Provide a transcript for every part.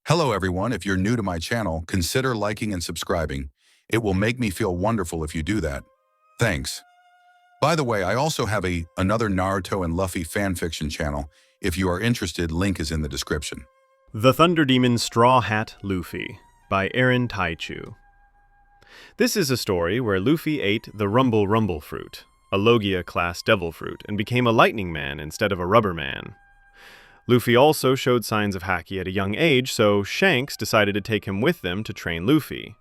Hello everyone, if you're new to my channel, consider liking and subscribing. It will make me feel wonderful if you do that. Thanks. By the way, I also have another Naruto and Luffy fanfiction channel. If you are interested, link is in the description. The Thunder Demon's Straw Hat Luffy by AaronTaichou. This is a story where Luffy ate the Rumble fruit, a logia-class devil fruit, and became a lightning man instead of a rubber man. Luffy also showed signs of haki at a young age, so Shanks decided to take him with them to train Luffy.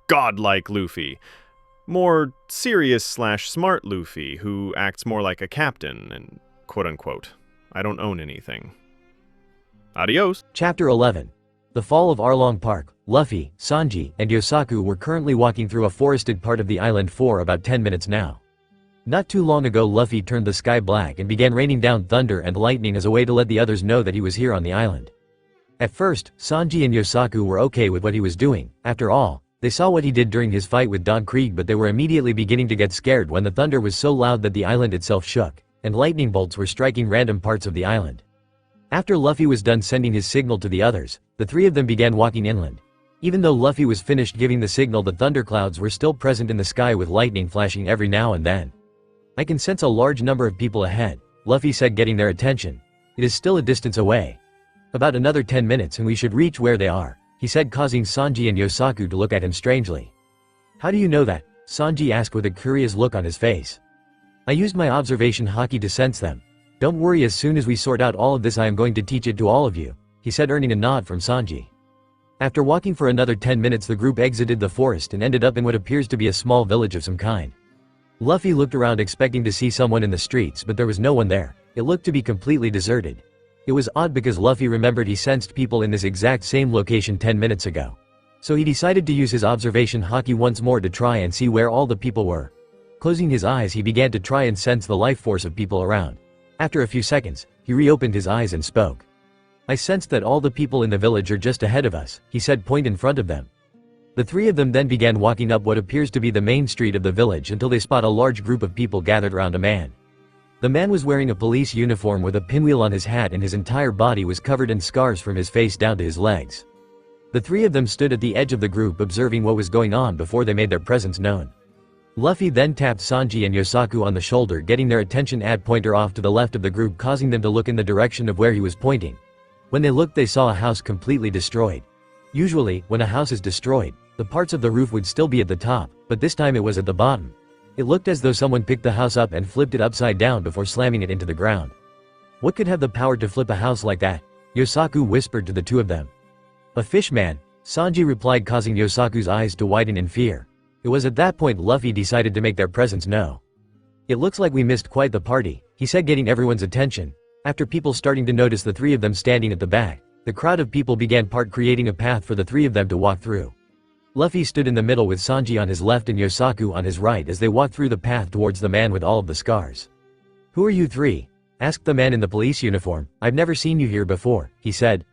Godlike Luffy. More serious/smart Luffy, who acts more like a captain, and quote-unquote. I don't own anything. Adios. Chapter 11. The Fall of Arlong Park. Luffy, Sanji, and Yosaku were currently walking through a forested part of the island for about 10 minutes now. Not too long ago, Luffy turned the sky black and began raining down thunder and lightning as a way to let the others know that he was here on the island. At first, Sanji and Yosaku were okay with what he was doing. After all, they saw what he did during his fight with Don Krieg, but they were immediately beginning to get scared when the thunder was so loud that the island itself shook, and lightning bolts were striking random parts of the island. After Luffy was done sending his signal to the others, the three of them began walking inland. Even though Luffy was finished giving the signal, the thunderclouds were still present in the sky with lightning flashing every now and then. I can sense a large number of people ahead, Luffy said, getting their attention. It is still a distance away. About another 10 minutes and we should reach where they are, he said, causing Sanji and Yosaku to look at him strangely. How do you know that? Sanji asked with a curious look on his face. I used my observation haki to sense them. Don't worry, as soon as we sort out all of this I am going to teach it to all of you, he said, earning a nod from Sanji. After walking for another 10 minutes, the group exited the forest and ended up in what appears to be a small village of some kind. Luffy looked around expecting to see someone in the streets, but there was no one there. It looked to be completely deserted. It was odd because Luffy remembered he sensed people in this exact same location 10 minutes ago. So he decided to use his observation haki once more to try and see where all the people were. Closing his eyes, he began to try and sense the life force of people around. After a few seconds, he reopened his eyes and spoke. I sensed that all the people in the village are just ahead of us, he said, point in front of them. The three of them then began walking up what appears to be the main street of the village until they spot a large group of people gathered around a man. The man was wearing a police uniform with a pinwheel on his hat, and his entire body was covered in scars from his face down to his legs. The three of them stood at the edge of the group observing what was going on before they made their presence known. Luffy then tapped Sanji and Yosaku on the shoulder, getting their attention. Pointer off to the left of the group, causing them to look in the direction of where he was pointing. When they looked, they saw a house completely destroyed. Usually, when a house is destroyed, the parts of the roof would still be at the top, but this time it was at the bottom. It looked as though someone picked the house up and flipped it upside down before slamming it into the ground. What could have the power to flip a house like that? Yosaku whispered to the two of them. A fish man, Sanji replied, causing Yosaku's eyes to widen in fear. It was at that point Luffy decided to make their presence known. It looks like we missed quite the party, he said, getting everyone's attention. After people starting to notice the three of them standing at the back, the crowd of people began creating a path for the three of them to walk through. Luffy stood in the middle with Sanji on his left and Yosaku on his right as they walked through the path towards the man with all of the scars. Who are you three? Asked the man in the police uniform. I've never seen you here before, he said.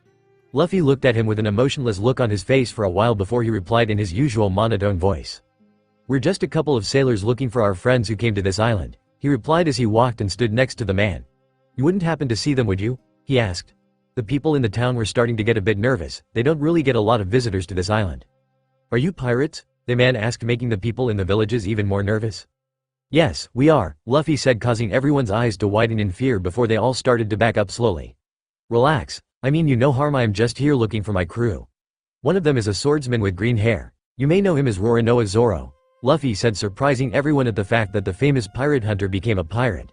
Luffy looked at him with an emotionless look on his face for a while before he replied in his usual monotone voice. We're just a couple of sailors looking for our friends who came to this island, he replied as he walked and stood next to the man. You wouldn't happen to see them, would you? He asked. The people in the town were starting to get a bit nervous. They don't really get a lot of visitors to this island. Are you pirates? The man asked, making the people in the villages even more nervous. Yes, we are, Luffy said, causing everyone's eyes to widen in fear before they all started to back up slowly. Relax, I mean you no harm, I am just here looking for my crew. One of them is a swordsman with green hair. You may know him as Roronoa Zoro, Luffy said, surprising everyone at the fact that the famous pirate hunter became a pirate.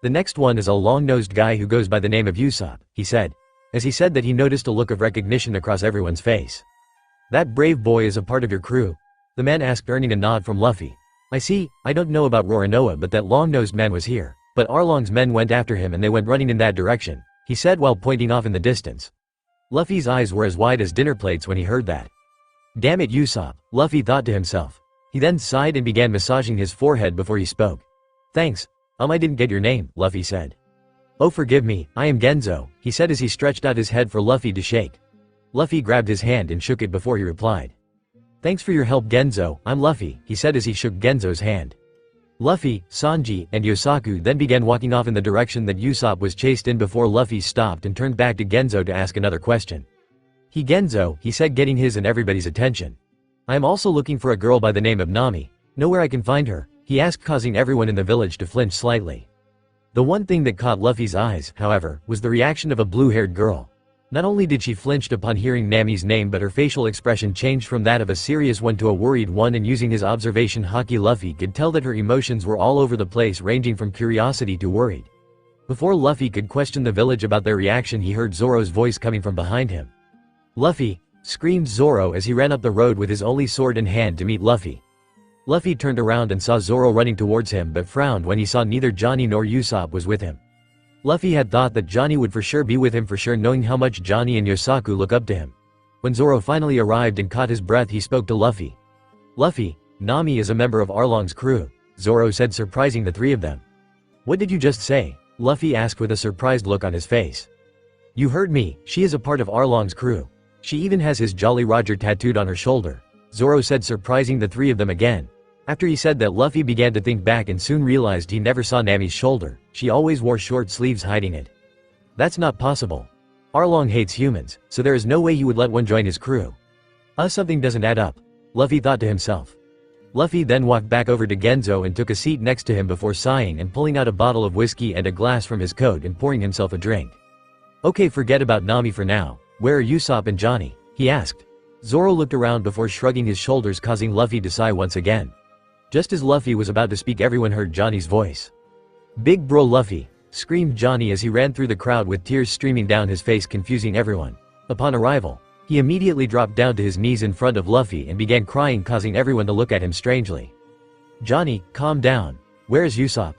The next one is a long-nosed guy who goes by the name of Usopp, he said. As he said that, he noticed a look of recognition across everyone's face. That brave boy is a part of your crew? The man asked, earning a nod from Luffy. I see. I don't know about Roronoa, but that long-nosed man was here. But Arlong's men went after him and they went running in that direction, he said while pointing off in the distance. Luffy's eyes were as wide as dinner plates when he heard that. Damn it, Usopp, Luffy thought to himself. He then sighed and began massaging his forehead before he spoke. Thanks. I didn't get your name, Luffy said. Oh, forgive me, I am Genzo, he said as he stretched out his head for Luffy to shake. Luffy grabbed his hand and shook it before he replied. Thanks for your help, Genzo, I'm Luffy, he said as he shook Genzo's hand. Luffy, Sanji, and Yosaku then began walking off in the direction that Usopp was chased in before Luffy stopped and turned back to Genzo to ask another question. "He Genzo," he said, getting his and everybody's attention. "I am also looking for a girl by the name of Nami. Know where I can find her?" he asked, causing everyone in the village to flinch slightly. The one thing that caught Luffy's eyes, however, was the reaction of a blue-haired girl. Not only did she flinch upon hearing Nami's name, but her facial expression changed from that of a serious one to a worried one, and using his observation haki, Luffy could tell that her emotions were all over the place, ranging from curiosity to worried. Before Luffy could question the village about their reaction, he heard Zoro's voice coming from behind him. "Luffy!" screamed Zoro as he ran up the road with his only sword in hand to meet Luffy. Luffy turned around and saw Zoro running towards him, but frowned when he saw neither Johnny nor Usopp was with him. Luffy had thought that Johnny would for sure be with him, knowing how much Johnny and Yosaku look up to him. When Zoro finally arrived and caught his breath, he spoke to Luffy. "Luffy, Nami is a member of Arlong's crew," Zoro said, surprising the three of them. "What did you just say?" Luffy asked with a surprised look on his face. "You heard me, she is a part of Arlong's crew. She even has his Jolly Roger tattooed on her shoulder," Zoro said, surprising the three of them again. After he said that, Luffy began to think back and soon realized he never saw Nami's shoulder. She always wore short sleeves hiding it. That's not possible. Arlong hates humans, so there is no way he would let one join his crew. Something doesn't add up, Luffy thought to himself. Luffy then walked back over to Genzo and took a seat next to him before sighing and pulling out a bottle of whiskey and a glass from his coat and pouring himself a drink. "Okay, forget about Nami for now. Where are Usopp and Johnny?" he asked. Zoro looked around before shrugging his shoulders, causing Luffy to sigh once again. Just as Luffy was about to speak, everyone heard Johnny's voice. "Big bro Luffy!" screamed Johnny as he ran through the crowd with tears streaming down his face, confusing everyone. Upon arrival, he immediately dropped down to his knees in front of Luffy and began crying, causing everyone to look at him strangely. "Johnny, calm down. Where is Usopp?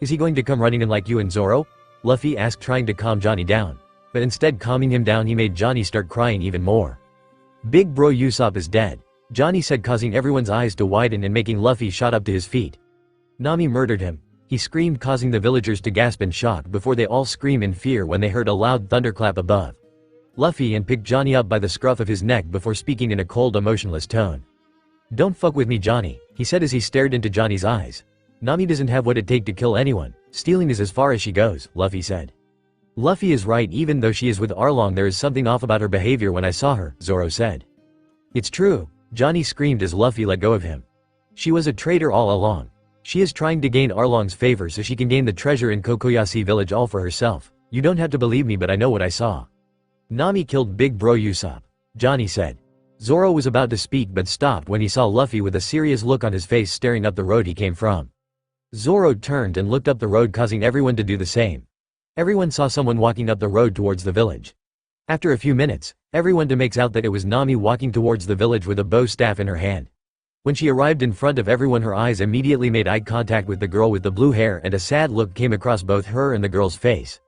Is he going to come running in like you and Zoro?" Luffy asked, trying to calm Johnny down. But instead calming him down, he made Johnny start crying even more. "Big bro Usopp is dead," Johnny said, causing everyone's eyes to widen and making Luffy shot up to his feet. "Nami murdered him," he screamed, causing the villagers to gasp in shock before they all scream in fear when they heard a loud thunderclap above. Luffy picked Johnny up by the scruff of his neck before speaking in a cold, emotionless tone. "Don't fuck with me, Johnny," he said as he stared into Johnny's eyes. "Nami doesn't have what it takes to kill anyone. Stealing is as far as she goes," Luffy said. "Luffy is right. Even though she is with Arlong, there is something off about her behavior when I saw her," Zoro said. "It's true," Johnny screamed as Luffy let go of him. "She was a traitor all along. She is trying to gain Arlong's favor so she can gain the treasure in Kokoyashi village all for herself. You don't have to believe me, but I know what I saw." "Nami killed big bro Usopp," Johnny said. Zoro was about to speak but stopped when he saw Luffy with a serious look on his face staring up the road he came from. Zoro turned and looked up the road, causing everyone to do the same. Everyone saw someone walking up the road towards the village. After a few minutes, everyone makes out that it was Nami walking towards the village with a bow staff in her hand. When she arrived in front of everyone, her eyes immediately made eye contact with the girl with the blue hair, and a sad look came across both her and the girl's face.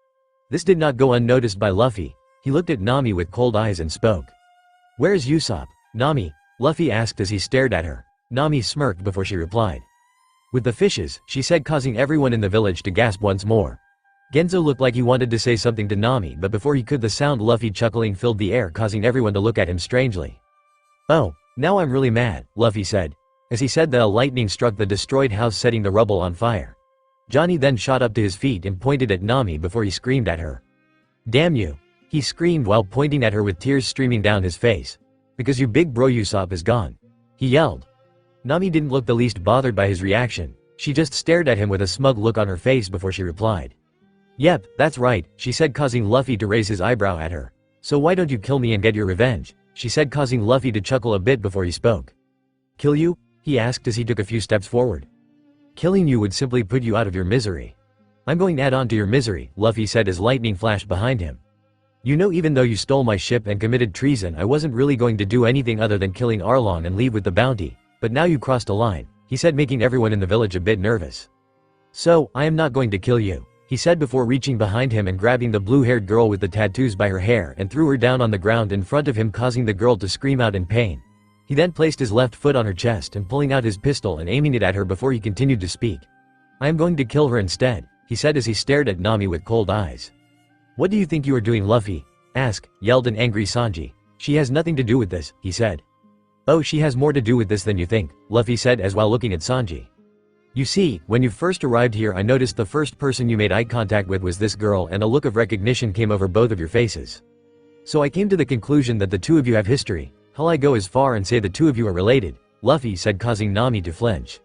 This did not go unnoticed by Luffy. He looked at Nami with cold eyes and spoke. "Where is Usopp, Nami?" Luffy asked as he stared at her. Nami smirked before she replied. "With the fishes," she said, causing everyone in the village to gasp once more. Genzo looked like he wanted to say something to Nami, but before he could, the sound Luffy chuckling filled the air, causing everyone to look at him strangely. "Oh, now I'm really mad," Luffy said. As he said that, a lightning struck the destroyed house, setting the rubble on fire. Johnny then shot up to his feet and pointed at Nami before he screamed at her. "Damn you," he screamed while pointing at her with tears streaming down his face. "Because you big bro Usopp is gone," he yelled. Nami didn't look the least bothered by his reaction. She just stared at him with a smug look on her face before she replied. "Yep, that's right," she said, causing Luffy to raise his eyebrow at her. "So why don't you kill me and get your revenge?" she said, causing Luffy to chuckle a bit before he spoke. "Kill you?" he asked as he took a few steps forward. "Killing you would simply put you out of your misery." "I'm going to add on to your misery," Luffy said as lightning flashed behind him. "You know, even though you stole my ship and committed treason, I wasn't really going to do anything other than killing Arlong and leave with the bounty. But now you crossed a line," he said, making everyone in the village a bit nervous. "So, I am not going to kill you," he said before reaching behind him and grabbing the blue-haired girl with the tattoos by her hair and threw her down on the ground in front of him, causing the girl to scream out in pain. He then placed his left foot on her chest and pulling out his pistol and aiming it at her before he continued to speak. "I am going to kill her instead," he said as he stared at Nami with cold eyes. "What do you think you are doing, Luffy?" yelled an angry Sanji. "She has nothing to do with this," he said. "Oh, she has more to do with this than you think," Luffy said as while looking at Sanji. "You see, when you first arrived here, I noticed the first person you made eye contact with was this girl, and a look of recognition came over both of your faces. So I came to the conclusion that the two of you have history. Hell, I go as far and say the two of you are related, Luffy said, causing Nami to flinch.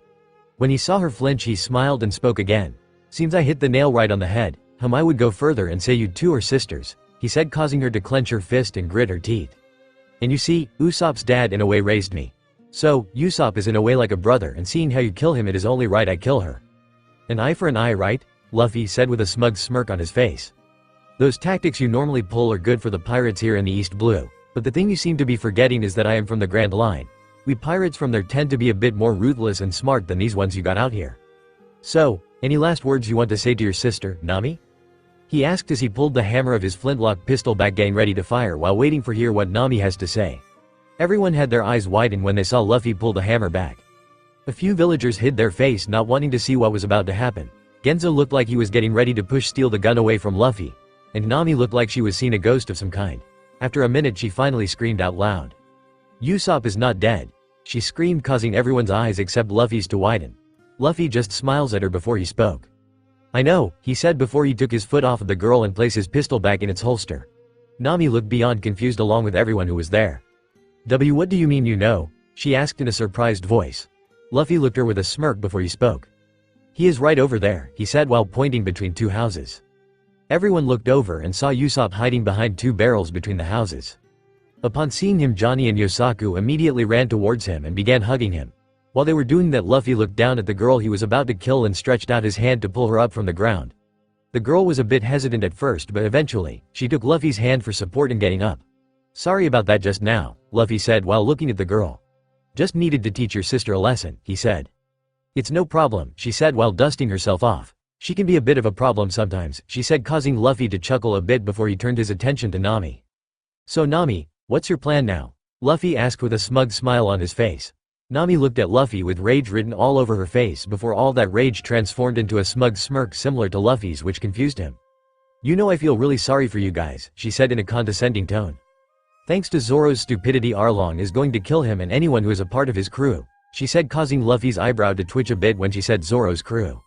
When he saw her flinch, he smiled and spoke again. Seems I hit the nail right on the head. I would go further and say you two are sisters, he said, causing her to clench her fist and grit her teeth. And you see, Usopp's dad in a way raised me. So, Usopp is in a way like a brother, and seeing how you kill him, it is only right I kill her. An eye for an eye, right? Luffy said with a smug smirk on his face. Those tactics you normally pull are good for the pirates here in the East Blue, but the thing you seem to be forgetting is that I am from the Grand Line. We pirates from there tend to be a bit more ruthless and smart than these ones you got out here. So, any last words you want to say to your sister, Nami? He asked as he pulled the hammer of his flintlock pistol back, getting ready to fire while waiting for hear what Nami has to say. Everyone had their eyes widened when they saw Luffy pull the hammer back. A few villagers hid their face, not wanting to see what was about to happen. Genzo looked like he was getting ready to steal the gun away from Luffy, and Nami looked like she was seeing a ghost of some kind. After a minute, she finally screamed out loud. Usopp is not dead, she screamed, causing everyone's eyes except Luffy's to widen. Luffy just smiles at her before he spoke. I know, he said before he took his foot off of the girl and placed his pistol back in its holster. Nami looked beyond confused along with everyone who was there. What do you mean you know? She asked in a surprised voice. Luffy looked at her with a smirk before he spoke. He is right over there, he said while pointing between two houses. Everyone looked over and saw Usopp hiding behind two barrels between the houses. Upon seeing him, Johnny and Yosaku immediately ran towards him and began hugging him. While they were doing that, Luffy looked down at the girl he was about to kill and stretched out his hand to pull her up from the ground. The girl was a bit hesitant at first, but eventually, she took Luffy's hand for support in getting up. Sorry about that just now, Luffy said while looking at the girl. Just needed to teach your sister a lesson, he said. It's no problem, she said while dusting herself off. She can be a bit of a problem sometimes, she said, causing Luffy to chuckle a bit before he turned his attention to Nami. So Nami, what's your plan now? Luffy asked with a smug smile on his face. Nami looked at Luffy with rage written all over her face before all that rage transformed into a smug smirk similar to Luffy's, which confused him. You know, I feel really sorry for you guys, she said in a condescending tone. Thanks to Zoro's stupidity, Arlong is going to kill him and anyone who is a part of his crew, she said, causing Luffy's eyebrow to twitch a bit when she said Zoro's crew.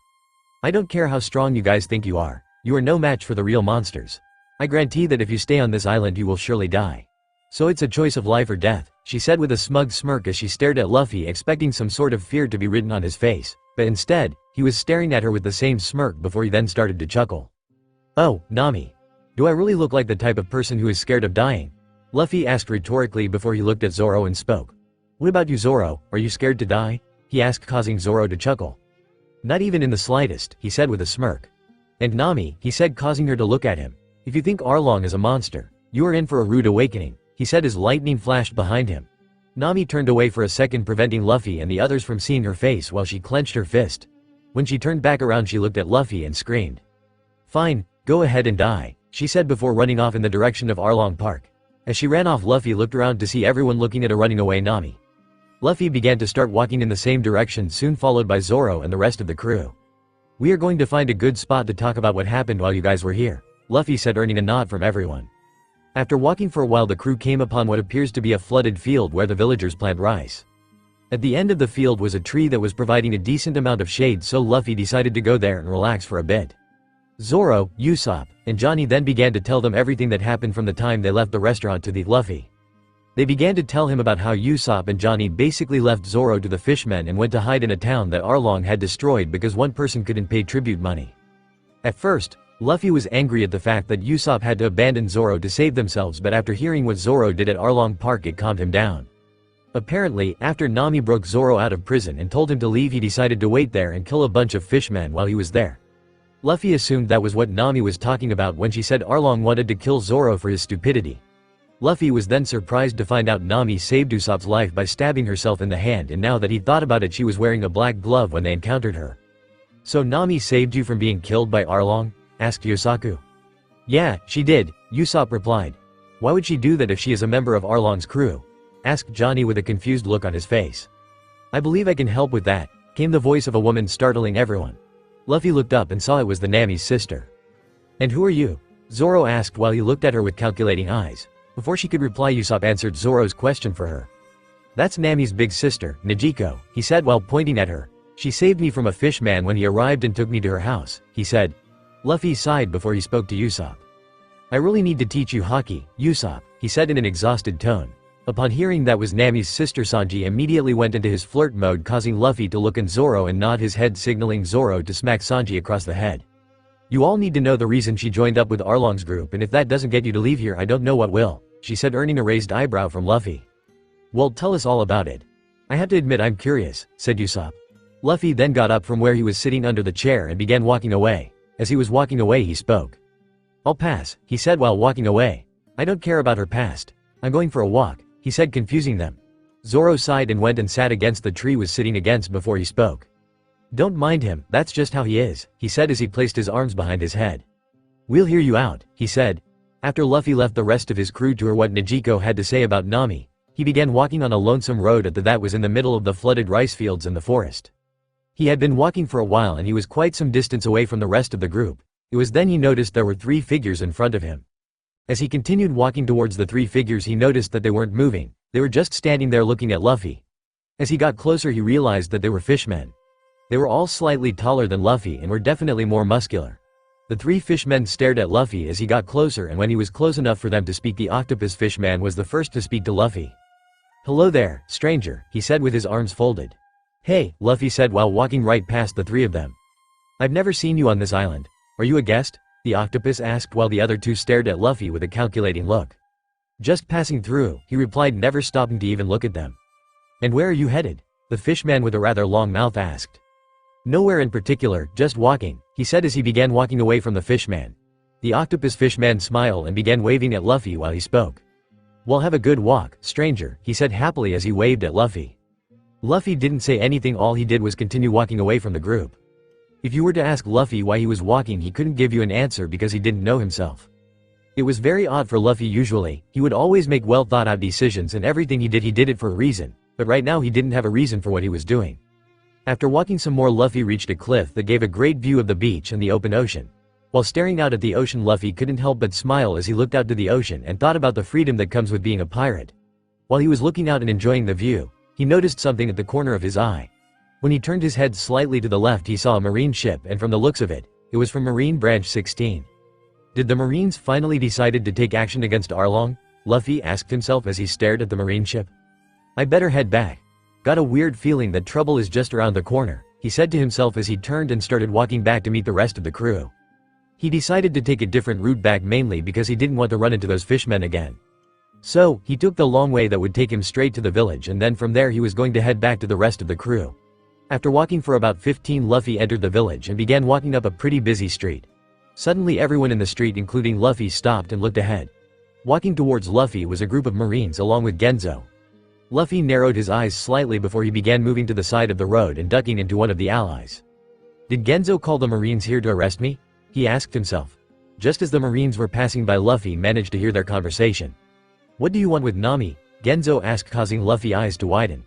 I don't care how strong you guys think you are no match for the real monsters. I guarantee that if you stay on this island you will surely die. So it's a choice of life or death, she said with a smug smirk as she stared at Luffy, expecting some sort of fear to be written on his face, but instead, he was staring at her with the same smirk before he then started to chuckle. Oh, Nami. Do I really look like the type of person who is scared of dying? Luffy asked rhetorically before he looked at Zoro and spoke. What about you, Zoro, are you scared to die? He asked, causing Zoro to chuckle. Not even in the slightest, he said with a smirk. And Nami, he said, causing her to look at him. If you think Arlong is a monster, you are in for a rude awakening, he said as lightning flashed behind him. Nami turned away for a second, preventing Luffy and the others from seeing her face while she clenched her fist. When she turned back around, she looked at Luffy and screamed. Fine, go ahead and die, she said before running off in the direction of Arlong Park. As she ran off, Luffy looked around to see everyone looking at her running away Nami. Luffy began to start walking in the same direction, soon followed by Zoro and the rest of the crew. We are going to find a good spot to talk about what happened while you guys were here, Luffy said, earning a nod from everyone. After walking for a while, the crew came upon what appears to be a flooded field where the villagers plant rice. At the end of the field was a tree that was providing a decent amount of shade, so Luffy decided to go there and relax for a bit. Zoro, Usopp, and Johnny then began to tell them everything that happened from the time they left the restaurant to the Luffy. They began to tell him about how Usopp and Johnny basically left Zoro to the fishmen and went to hide in a town that Arlong had destroyed because one person couldn't pay tribute money. At first, Luffy was angry at the fact that Usopp had to abandon Zoro to save themselves, but after hearing what Zoro did at Arlong Park, it calmed him down. Apparently, after Nami broke Zoro out of prison and told him to leave, he decided to wait there and kill a bunch of fishmen while he was there. Luffy assumed that was what Nami was talking about when she said Arlong wanted to kill Zoro for his stupidity. Luffy was then surprised to find out Nami saved Usopp's life by stabbing herself in the hand, and now that he thought about it, she was wearing a black glove when they encountered her. So Nami saved you from being killed by Arlong? Asked Yosaku. Yeah, she did, Usopp replied. Why would she do that if she is a member of Arlong's crew? Asked Johnny with a confused look on his face. I believe I can help with that, came the voice of a woman, startling everyone. Luffy looked up and saw it was the Nami's sister. And who are you? Zoro asked while he looked at her with calculating eyes. Before she could reply, Usopp answered Zoro's question for her. That's Nami's big sister, Najiko, he said while pointing at her. She saved me from a fishman when he arrived and took me to her house, he said. Luffy sighed before he spoke to Usopp. I really need to teach you hockey, Usopp, he said in an exhausted tone. Upon hearing that was Nami's sister, Sanji immediately went into his flirt mode, causing Luffy to look at Zoro and nod his head, signaling Zoro to smack Sanji across the head. You all need to know the reason she joined up with Arlong's group, and if that doesn't get you to leave here I don't know what will, she said, earning a raised eyebrow from Luffy. Well, tell us all about it. I have to admit I'm curious, said Usopp. Luffy then got up from where he was sitting under the chair and began walking away. As he was walking away he spoke. I'll pass, he said while walking away. I don't care about her past. I'm going for a walk, he said, confusing them. Zoro sighed and went and sat against the tree was sitting against before he spoke. Don't mind him, that's just how he is, he said as he placed his arms behind his head. We'll hear you out, he said. After Luffy left the rest of his crew to hear what Negico had to say about Nami, he began walking on a lonesome road that was in the middle of the flooded rice fields in the forest. He had been walking for a while and he was quite some distance away from the rest of the group. It was then he noticed there were 3 figures in front of him. As he continued walking towards the 3 figures he noticed that they weren't moving, they were just standing there looking at Luffy. As he got closer he realized that they were fishmen. They were all slightly taller than Luffy and were definitely more muscular. The 3 fishmen stared at Luffy as he got closer, and when he was close enough for them to speak, the octopus fishman was the first to speak to Luffy. Hello there, stranger, he said with his arms folded. Hey, Luffy said while walking right past the 3 of them. I've never seen you on this island. Are you a guest? The octopus asked while the other 2 stared at Luffy with a calculating look. Just passing through, he replied, never stopping to even look at them. And where are you headed? The fishman with a rather long mouth asked. Nowhere in particular, just walking, he said as he began walking away from the fishman. The octopus fishman smiled and began waving at Luffy while he spoke. Well, have a good walk, stranger, he said happily as he waved at Luffy. Luffy didn't say anything, all he did was continue walking away from the group. If you were to ask Luffy why he was walking he couldn't give you an answer because he didn't know himself. It was very odd for Luffy. Usually, he would always make well thought out decisions and everything he did it for a reason, but right now he didn't have a reason for what he was doing. After walking some more Luffy reached a cliff that gave a great view of the beach and the open ocean. While staring out at the ocean Luffy couldn't help but smile as he looked out to the ocean and thought about the freedom that comes with being a pirate. While he was looking out and enjoying the view, he noticed something at the corner of his eye. When he turned his head slightly to the left he saw a marine ship, and from the looks of it, it was from Marine Branch 16. Did the Marines finally decided to take action against Arlong? Luffy asked himself as he stared at the marine ship. I better head back. Got a weird feeling that trouble is just around the corner, he said to himself as he turned and started walking back to meet the rest of the crew. He decided to take a different route back mainly because he didn't want to run into those fishmen again. So, he took the long way that would take him straight to the village, and then from there he was going to head back to the rest of the crew. After walking for about 15 Luffy entered the village and began walking up a pretty busy street. Suddenly everyone in the street including Luffy stopped and looked ahead. Walking towards Luffy was a group of Marines along with Genzo. Luffy narrowed his eyes slightly before he began moving to the side of the road and ducking into one of the allies. Did Genzo call the Marines here to arrest me? He asked himself. Just as the Marines were passing by Luffy managed to hear their conversation. What do you want with Nami? Genzo asked, causing Luffy's eyes to widen.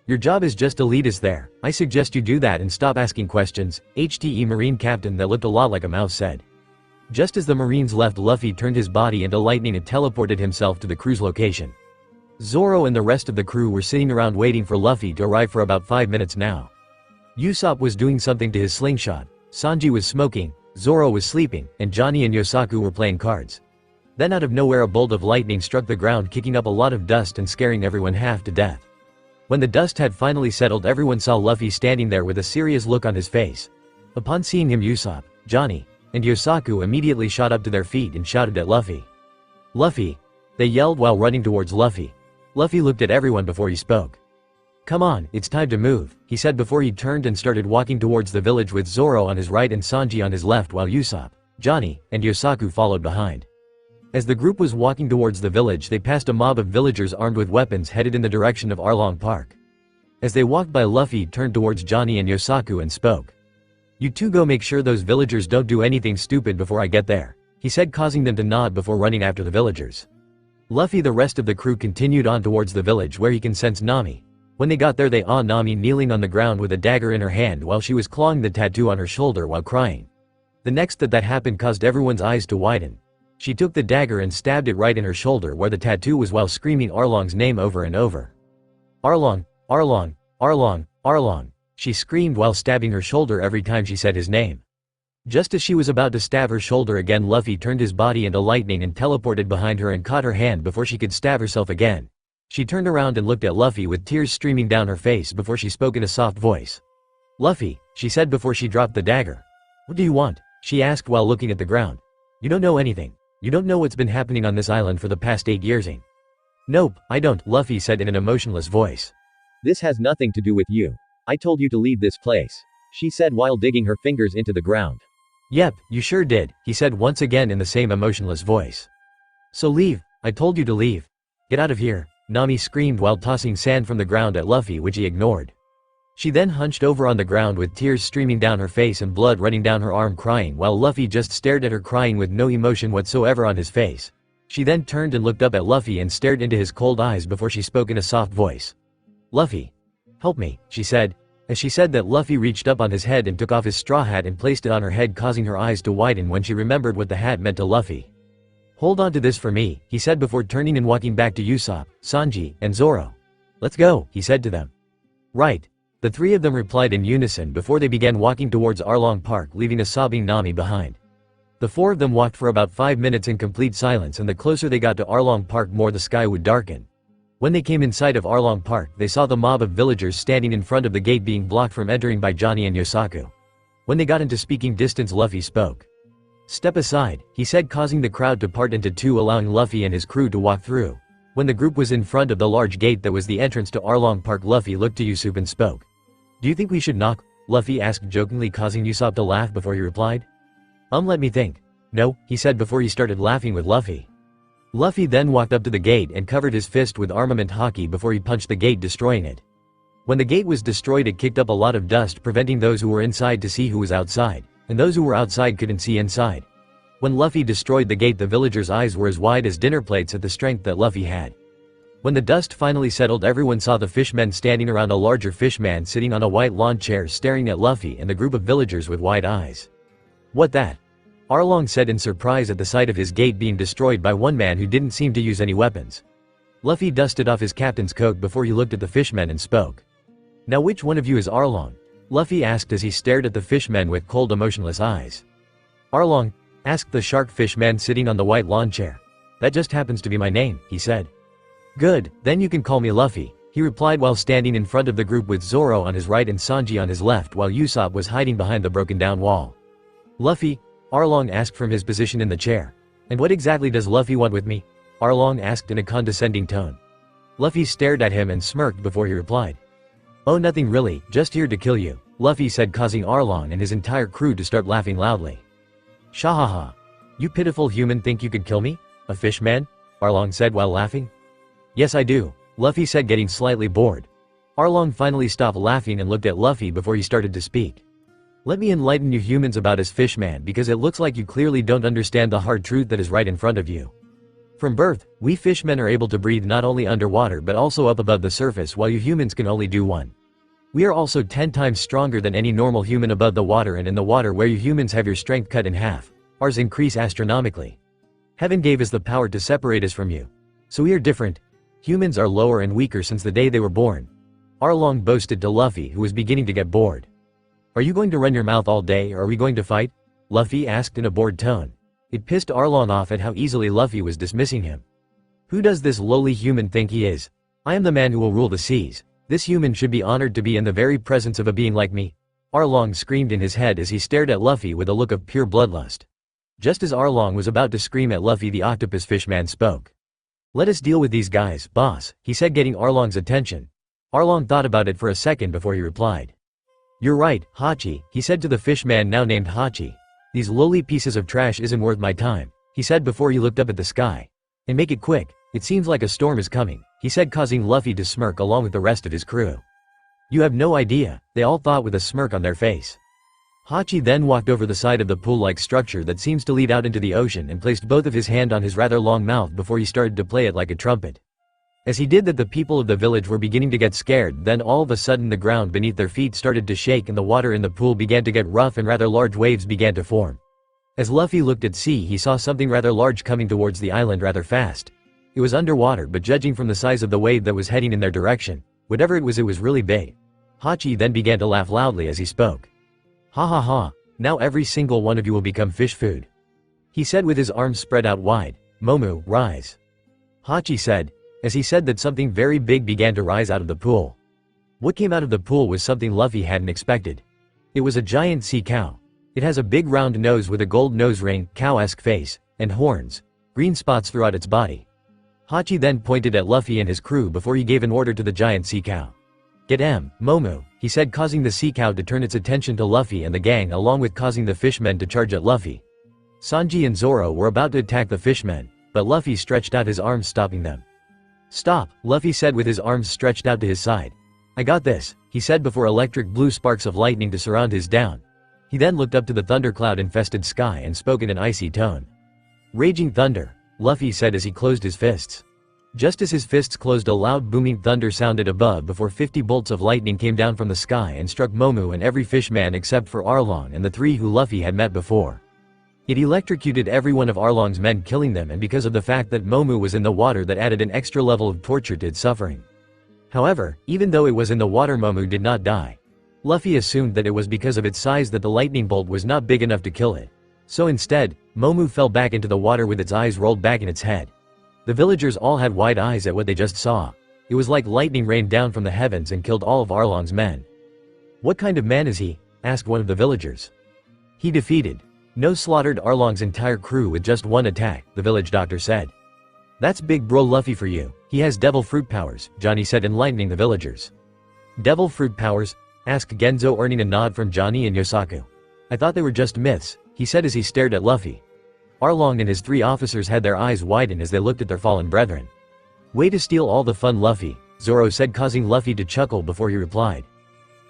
Your job is just to lead us there. I suggest you do that and stop asking questions, HTE Marine captain that looked a lot like a mouse said. Just as the Marines left, Luffy turned his body into lightning and teleported himself to the crew's location. Zoro and the rest of the crew were sitting around waiting for Luffy to arrive for about 5 minutes now. Usopp was doing something to his slingshot, Sanji was smoking, Zoro was sleeping, and Johnny and Yosaku were playing cards. Then out of nowhere a bolt of lightning struck the ground, kicking up a lot of dust and scaring everyone half to death. When the dust had finally settled, everyone saw Luffy standing there with a serious look on his face. Upon seeing him, Usopp, Johnny, and Yosaku immediately shot up to their feet and shouted at Luffy. Luffy! They yelled while running towards Luffy. Luffy looked at everyone before he spoke. Come on, it's time to move, he said before he turned and started walking towards the village with Zoro on his right and Sanji on his left while Usopp, Johnny, and Yosaku followed behind. As the group was walking towards the village they passed a mob of villagers armed with weapons headed in the direction of Arlong Park. As they walked by, Luffy turned towards Johnny and Yosaku and spoke. You two go make sure those villagers don't do anything stupid before I get there, he said, causing them to nod before running after the villagers. Luffy the rest of the crew continued on towards the village where he can sense Nami. When they got there they saw Nami kneeling on the ground with a dagger in her hand while she was clawing the tattoo on her shoulder while crying. The next that happened caused everyone's eyes to widen. She took the dagger and stabbed it right in her shoulder where the tattoo was while screaming Arlong's name over and over. Arlong, Arlong, Arlong, Arlong, she screamed while stabbing her shoulder every time she said his name. Just as she was about to stab her shoulder again, Luffy turned his body into lightning and teleported behind her and caught her hand before she could stab herself again. She turned around and looked at Luffy with tears streaming down her face before she spoke in a soft voice. "Luffy," she said before she dropped the dagger. "What do you want?" she asked while looking at the ground. "You don't know anything. You don't know what's been happening on this island for the past 8 years. "Nope, I don't," Luffy said in an emotionless voice. "This has nothing to do with you. I told you to leave this place," she said while digging her fingers into the ground. "Yep, you sure did," he said once again in the same emotionless voice. "So leave, I told you to leave. Get out of here," Nami screamed while tossing sand from the ground at Luffy, which he ignored. She then hunched over on the ground with tears streaming down her face and blood running down her arm, crying while Luffy just stared at her, crying with no emotion whatsoever on his face. She then turned and looked up at Luffy and stared into his cold eyes before she spoke in a soft voice. "Luffy, help me," she said. As she said that, Luffy reached up on his head and took off his straw hat and placed it on her head, causing her eyes to widen when she remembered what the hat meant to Luffy. "Hold on to this for me," he said before turning and walking back to Usopp, Sanji, and Zoro. "Let's go," he said to them. "Right." The three of them replied in unison before they began walking towards Arlong Park, leaving a sobbing Nami behind. The four of them walked for about 5 minutes in complete silence, and the closer they got to Arlong Park, more the sky would darken. When they came in sight of Arlong Park, they saw the mob of villagers standing in front of the gate being blocked from entering by Johnny and Yosaku. When they got into speaking distance, Luffy spoke. "Step aside," he said, causing the crowd to part into two, allowing Luffy and his crew to walk through. When the group was in front of the large gate that was the entrance to Arlong Park, Luffy looked to Usopp and spoke. "Do you think we should knock?" Luffy asked jokingly, causing Usopp to laugh before he replied. Let me think." "No," he said before he started laughing with Luffy. Luffy then walked up to the gate and covered his fist with armament haki before he punched the gate, destroying it. When the gate was destroyed, it kicked up a lot of dust, preventing those who were inside to see who was outside, and those who were outside couldn't see inside. When Luffy destroyed the gate, the villagers' eyes were as wide as dinner plates at the strength that Luffy had. When the dust finally settled, everyone saw the fishmen standing around a larger fishman sitting on a white lawn chair staring at Luffy and the group of villagers with wide eyes. "What that?" Arlong said in surprise at the sight of his gate being destroyed by one man who didn't seem to use any weapons. Luffy dusted off his captain's coat before he looked at the fishmen and spoke. "Now which one of you is Arlong?" Luffy asked as he stared at the fishmen with cold, emotionless eyes. "Arlong?" asked the shark fishman sitting on the white lawn chair. "That just happens to be my name," he said. "Good, then you can call me Luffy," he replied while standing in front of the group with Zoro on his right and Sanji on his left, while Usopp was hiding behind the broken down wall. "Luffy?" Arlong asked from his position in the chair. "And what exactly does Luffy want with me?" Arlong asked in a condescending tone. Luffy stared at him and smirked before he replied. "Oh, nothing really, just here to kill you," Luffy said, causing Arlong and his entire crew to start laughing loudly. "Shahaha. You pitiful human think you could kill me? A fishman?" Arlong said while laughing. "Yes, I do," Luffy said, getting slightly bored. Arlong finally stopped laughing and looked at Luffy before he started to speak. "Let me enlighten you humans about his fishman, because it looks like you clearly don't understand the hard truth that is right in front of you. From birth, we fishmen are able to breathe not only underwater but also up above the surface, while you humans can only do one. We are also 10 times stronger than any normal human above the water, and in the water where you humans have your strength cut in half, ours increase astronomically. Heaven gave us the power to separate us from you. So we are different. Humans are lower and weaker since the day they were born." Arlong boasted to Luffy, who was beginning to get bored. "Are you going to run your mouth all day, or are we going to fight?" Luffy asked in a bored tone. It pissed Arlong off at how easily Luffy was dismissing him. "Who does this lowly human think he is? I am the man who will rule the seas. This human should be honored to be in the very presence of a being like me," Arlong screamed in his head as he stared at Luffy with a look of pure bloodlust. Just as Arlong was about to scream at Luffy, the octopus fishman spoke. "Let us deal with these guys, boss," he said, getting Arlong's attention. Arlong thought about it for a second before he replied. "You're right, Hachi," he said to the fishman now named Hachi. "These lowly pieces of trash isn't worth my time," he said before he looked up at the sky. "And make it quick, it seems like a storm is coming," he said, causing Luffy to smirk along with the rest of his crew. "You have no idea," they all thought with a smirk on their face. Hachi then walked over the side of the pool-like structure that seems to lead out into the ocean and placed both of his hands on his rather long mouth before he started to play it like a trumpet. As he did that, the people of the village were beginning to get scared. Then all of a sudden the ground beneath their feet started to shake and the water in the pool began to get rough and rather large waves began to form. As Luffy looked at sea, he saw something rather large coming towards the island rather fast. It was underwater, but judging from the size of the wave that was heading in their direction, whatever it was really big. Hachi then began to laugh loudly as he spoke. "Ha ha ha, Now every single one of you will become fish food. He said with his arms spread out wide. Momu, rise. Hachi said. As he said that, something very big began to rise out of the pool. What came out of the pool was something Luffy hadn't expected. It was a giant sea cow. It has a big round nose with a gold nose ring, cow-esque face, and horns, green spots throughout its body. Hachi then pointed at Luffy and his crew before he gave an order to the giant sea cow. Get Momu, he said, causing the sea cow to turn its attention to Luffy and the gang, along with causing the fishmen to charge at Luffy. Sanji and Zoro were about to attack the fishmen, but Luffy stretched out his arms, stopping them. Stop, Luffy said with his arms stretched out to his side. I got this, he said before electric blue sparks of lightning to surround his down. He then looked up to the thundercloud-infested sky and spoke in an icy tone. Raging thunder, Luffy said as he closed his fists. Just as his fists closed, a loud booming thunder sounded above before 50 bolts of lightning came down from the sky and struck Momu and every fishman except for Arlong and the 3 who Luffy had met before. It electrocuted every one of Arlong's men, killing them, and because of the fact that Momu was in the water, that added an extra level of torture to its suffering. However, even though it was in the water, Momu did not die. Luffy assumed that it was because of its size that the lightning bolt was not big enough to kill it. So instead, Momu fell back into the water with its eyes rolled back in its head. The villagers all had wide eyes at what they just saw. It was like lightning rained down from the heavens and killed all of Arlong's men. What kind of man is he? Asked one of the villagers. He defeated. No, slaughtered Arlong's entire crew with just one attack, the village doctor said. That's big bro Luffy for you. He has devil fruit powers, Johnny said, enlightening the villagers. Devil fruit powers? Asked Genzo, earning a nod from Johnny and Yosaku. I thought they were just myths, he said as he stared at Luffy. Arlong and his 3 officers had their eyes widen as they looked at their fallen brethren. Way to steal all the fun, Luffy, Zoro said, causing Luffy to chuckle before he replied.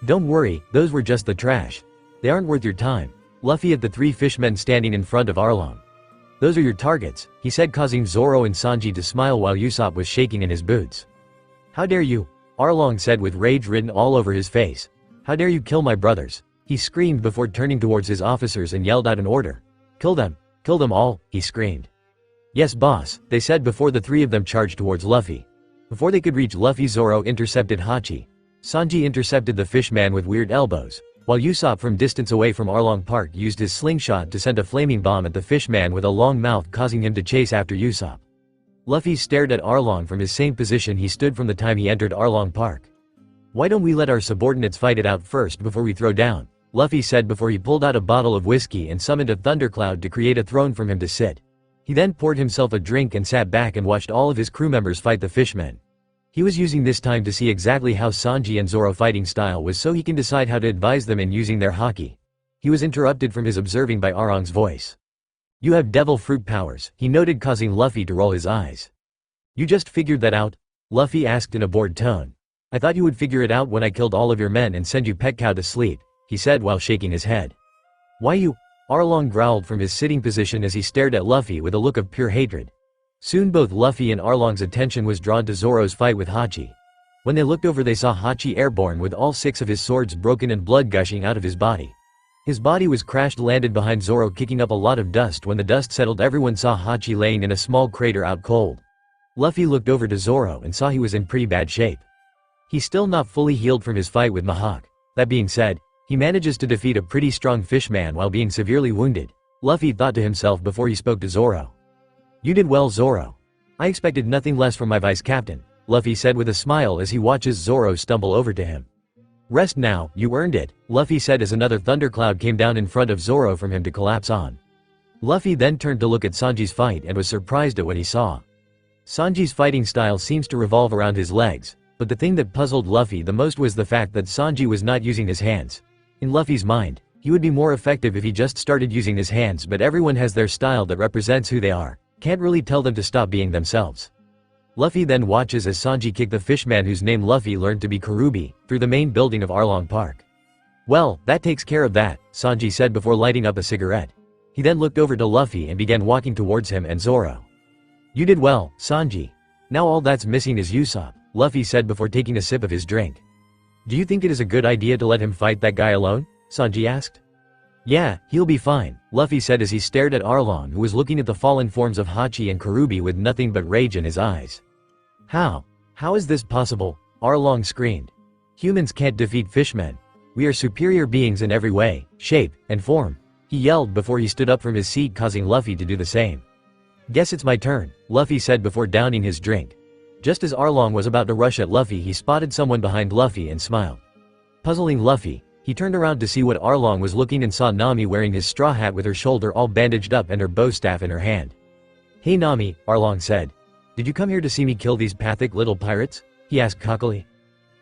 Don't worry, those were just the trash. They aren't worth your time. Luffy at the 3 fishmen standing in front of Arlong. Those are your targets, he said, causing Zoro and Sanji to smile while Usopp was shaking in his boots. How dare you? Arlong said with rage written all over his face. How dare you kill my brothers? He screamed before turning towards his officers and yelled out an order. Kill them all, he screamed. Yes boss, they said before the 3 of them charged towards Luffy. Before they could reach Luffy, Zoro intercepted Hachi. Sanji intercepted the fishman with weird elbows, while Usopp from distance away from Arlong Park used his slingshot to send a flaming bomb at the fishman with a long mouth, causing him to chase after Usopp. Luffy stared at Arlong from his same position he stood from the time he entered Arlong Park. Why don't we let our subordinates fight it out first before we throw down? Luffy said before he pulled out a bottle of whiskey and summoned a thundercloud to create a throne for him to sit. He then poured himself a drink and sat back and watched all of his crew members fight the fishmen. He was using this time to see exactly how Sanji and Zoro fighting style was so he can decide how to advise them in using their haki. He was interrupted from his observing by Arlong's voice. You have devil fruit powers, he noted, causing Luffy to roll his eyes. You just figured that out? Luffy asked in a bored tone. I thought you would figure it out when I killed all of your men and send you pet cow to sleep, he said while shaking his head. Why you? Arlong growled from his sitting position as he stared at Luffy with a look of pure hatred. Soon both Luffy and Arlong's attention was drawn to Zoro's fight with Hachi. When they looked over, they saw Hachi airborne with all 6 of his swords broken and blood gushing out of his body. His body was crashed, landed behind Zoro, kicking up a lot of dust. When the dust settled, everyone saw Hachi laying in a small crater out cold. Luffy looked over to Zoro and saw he was in pretty bad shape. He's still not fully healed from his fight with Mihawk. That being said, he manages to defeat a pretty strong fishman while being severely wounded, Luffy thought to himself before he spoke to Zoro. You did well, Zoro. I expected nothing less from my vice captain, Luffy said with a smile as he watches Zoro stumble over to him. Rest now, you earned it, Luffy said as another thundercloud came down in front of Zoro from him to collapse on. Luffy then turned to look at Sanji's fight and was surprised at what he saw. Sanji's fighting style seems to revolve around his legs, but the thing that puzzled Luffy the most was the fact that Sanji was not using his hands. In Luffy's mind, he would be more effective if he just started using his hands, but everyone has their style that represents who they are. Can't really tell them to stop being themselves. Luffy then watches as Sanji kick the fishman whose name Luffy learned to be Karubi, through the main building of Arlong Park. Well, that takes care of that, Sanji said before lighting up a cigarette. He then looked over to Luffy and began walking towards him and Zoro. You did well, Sanji. Now all that's missing is Usopp, Luffy said before taking a sip of his drink. Do you think it is a good idea to let him fight that guy alone? Sanji asked. Yeah, he'll be fine, Luffy said as he stared at Arlong, who was looking at the fallen forms of Hachi and Karubi with nothing but rage in his eyes. How? How is this possible? Arlong screamed. Humans can't defeat fishmen. We are superior beings in every way, shape, and form, He yelled before he stood up from his seat, causing Luffy to do the same. "Guess it's my turn," Luffy said before downing his drink. Just as Arlong was about to rush at Luffy, he spotted someone behind Luffy and smiled. Puzzling Luffy, he turned around to see what Arlong was looking and saw Nami wearing his straw hat with her shoulder all bandaged up and her bow staff in her hand. "Hey Nami," Arlong said. "Did you come here to see me kill these pathetic little pirates?" he asked cockily.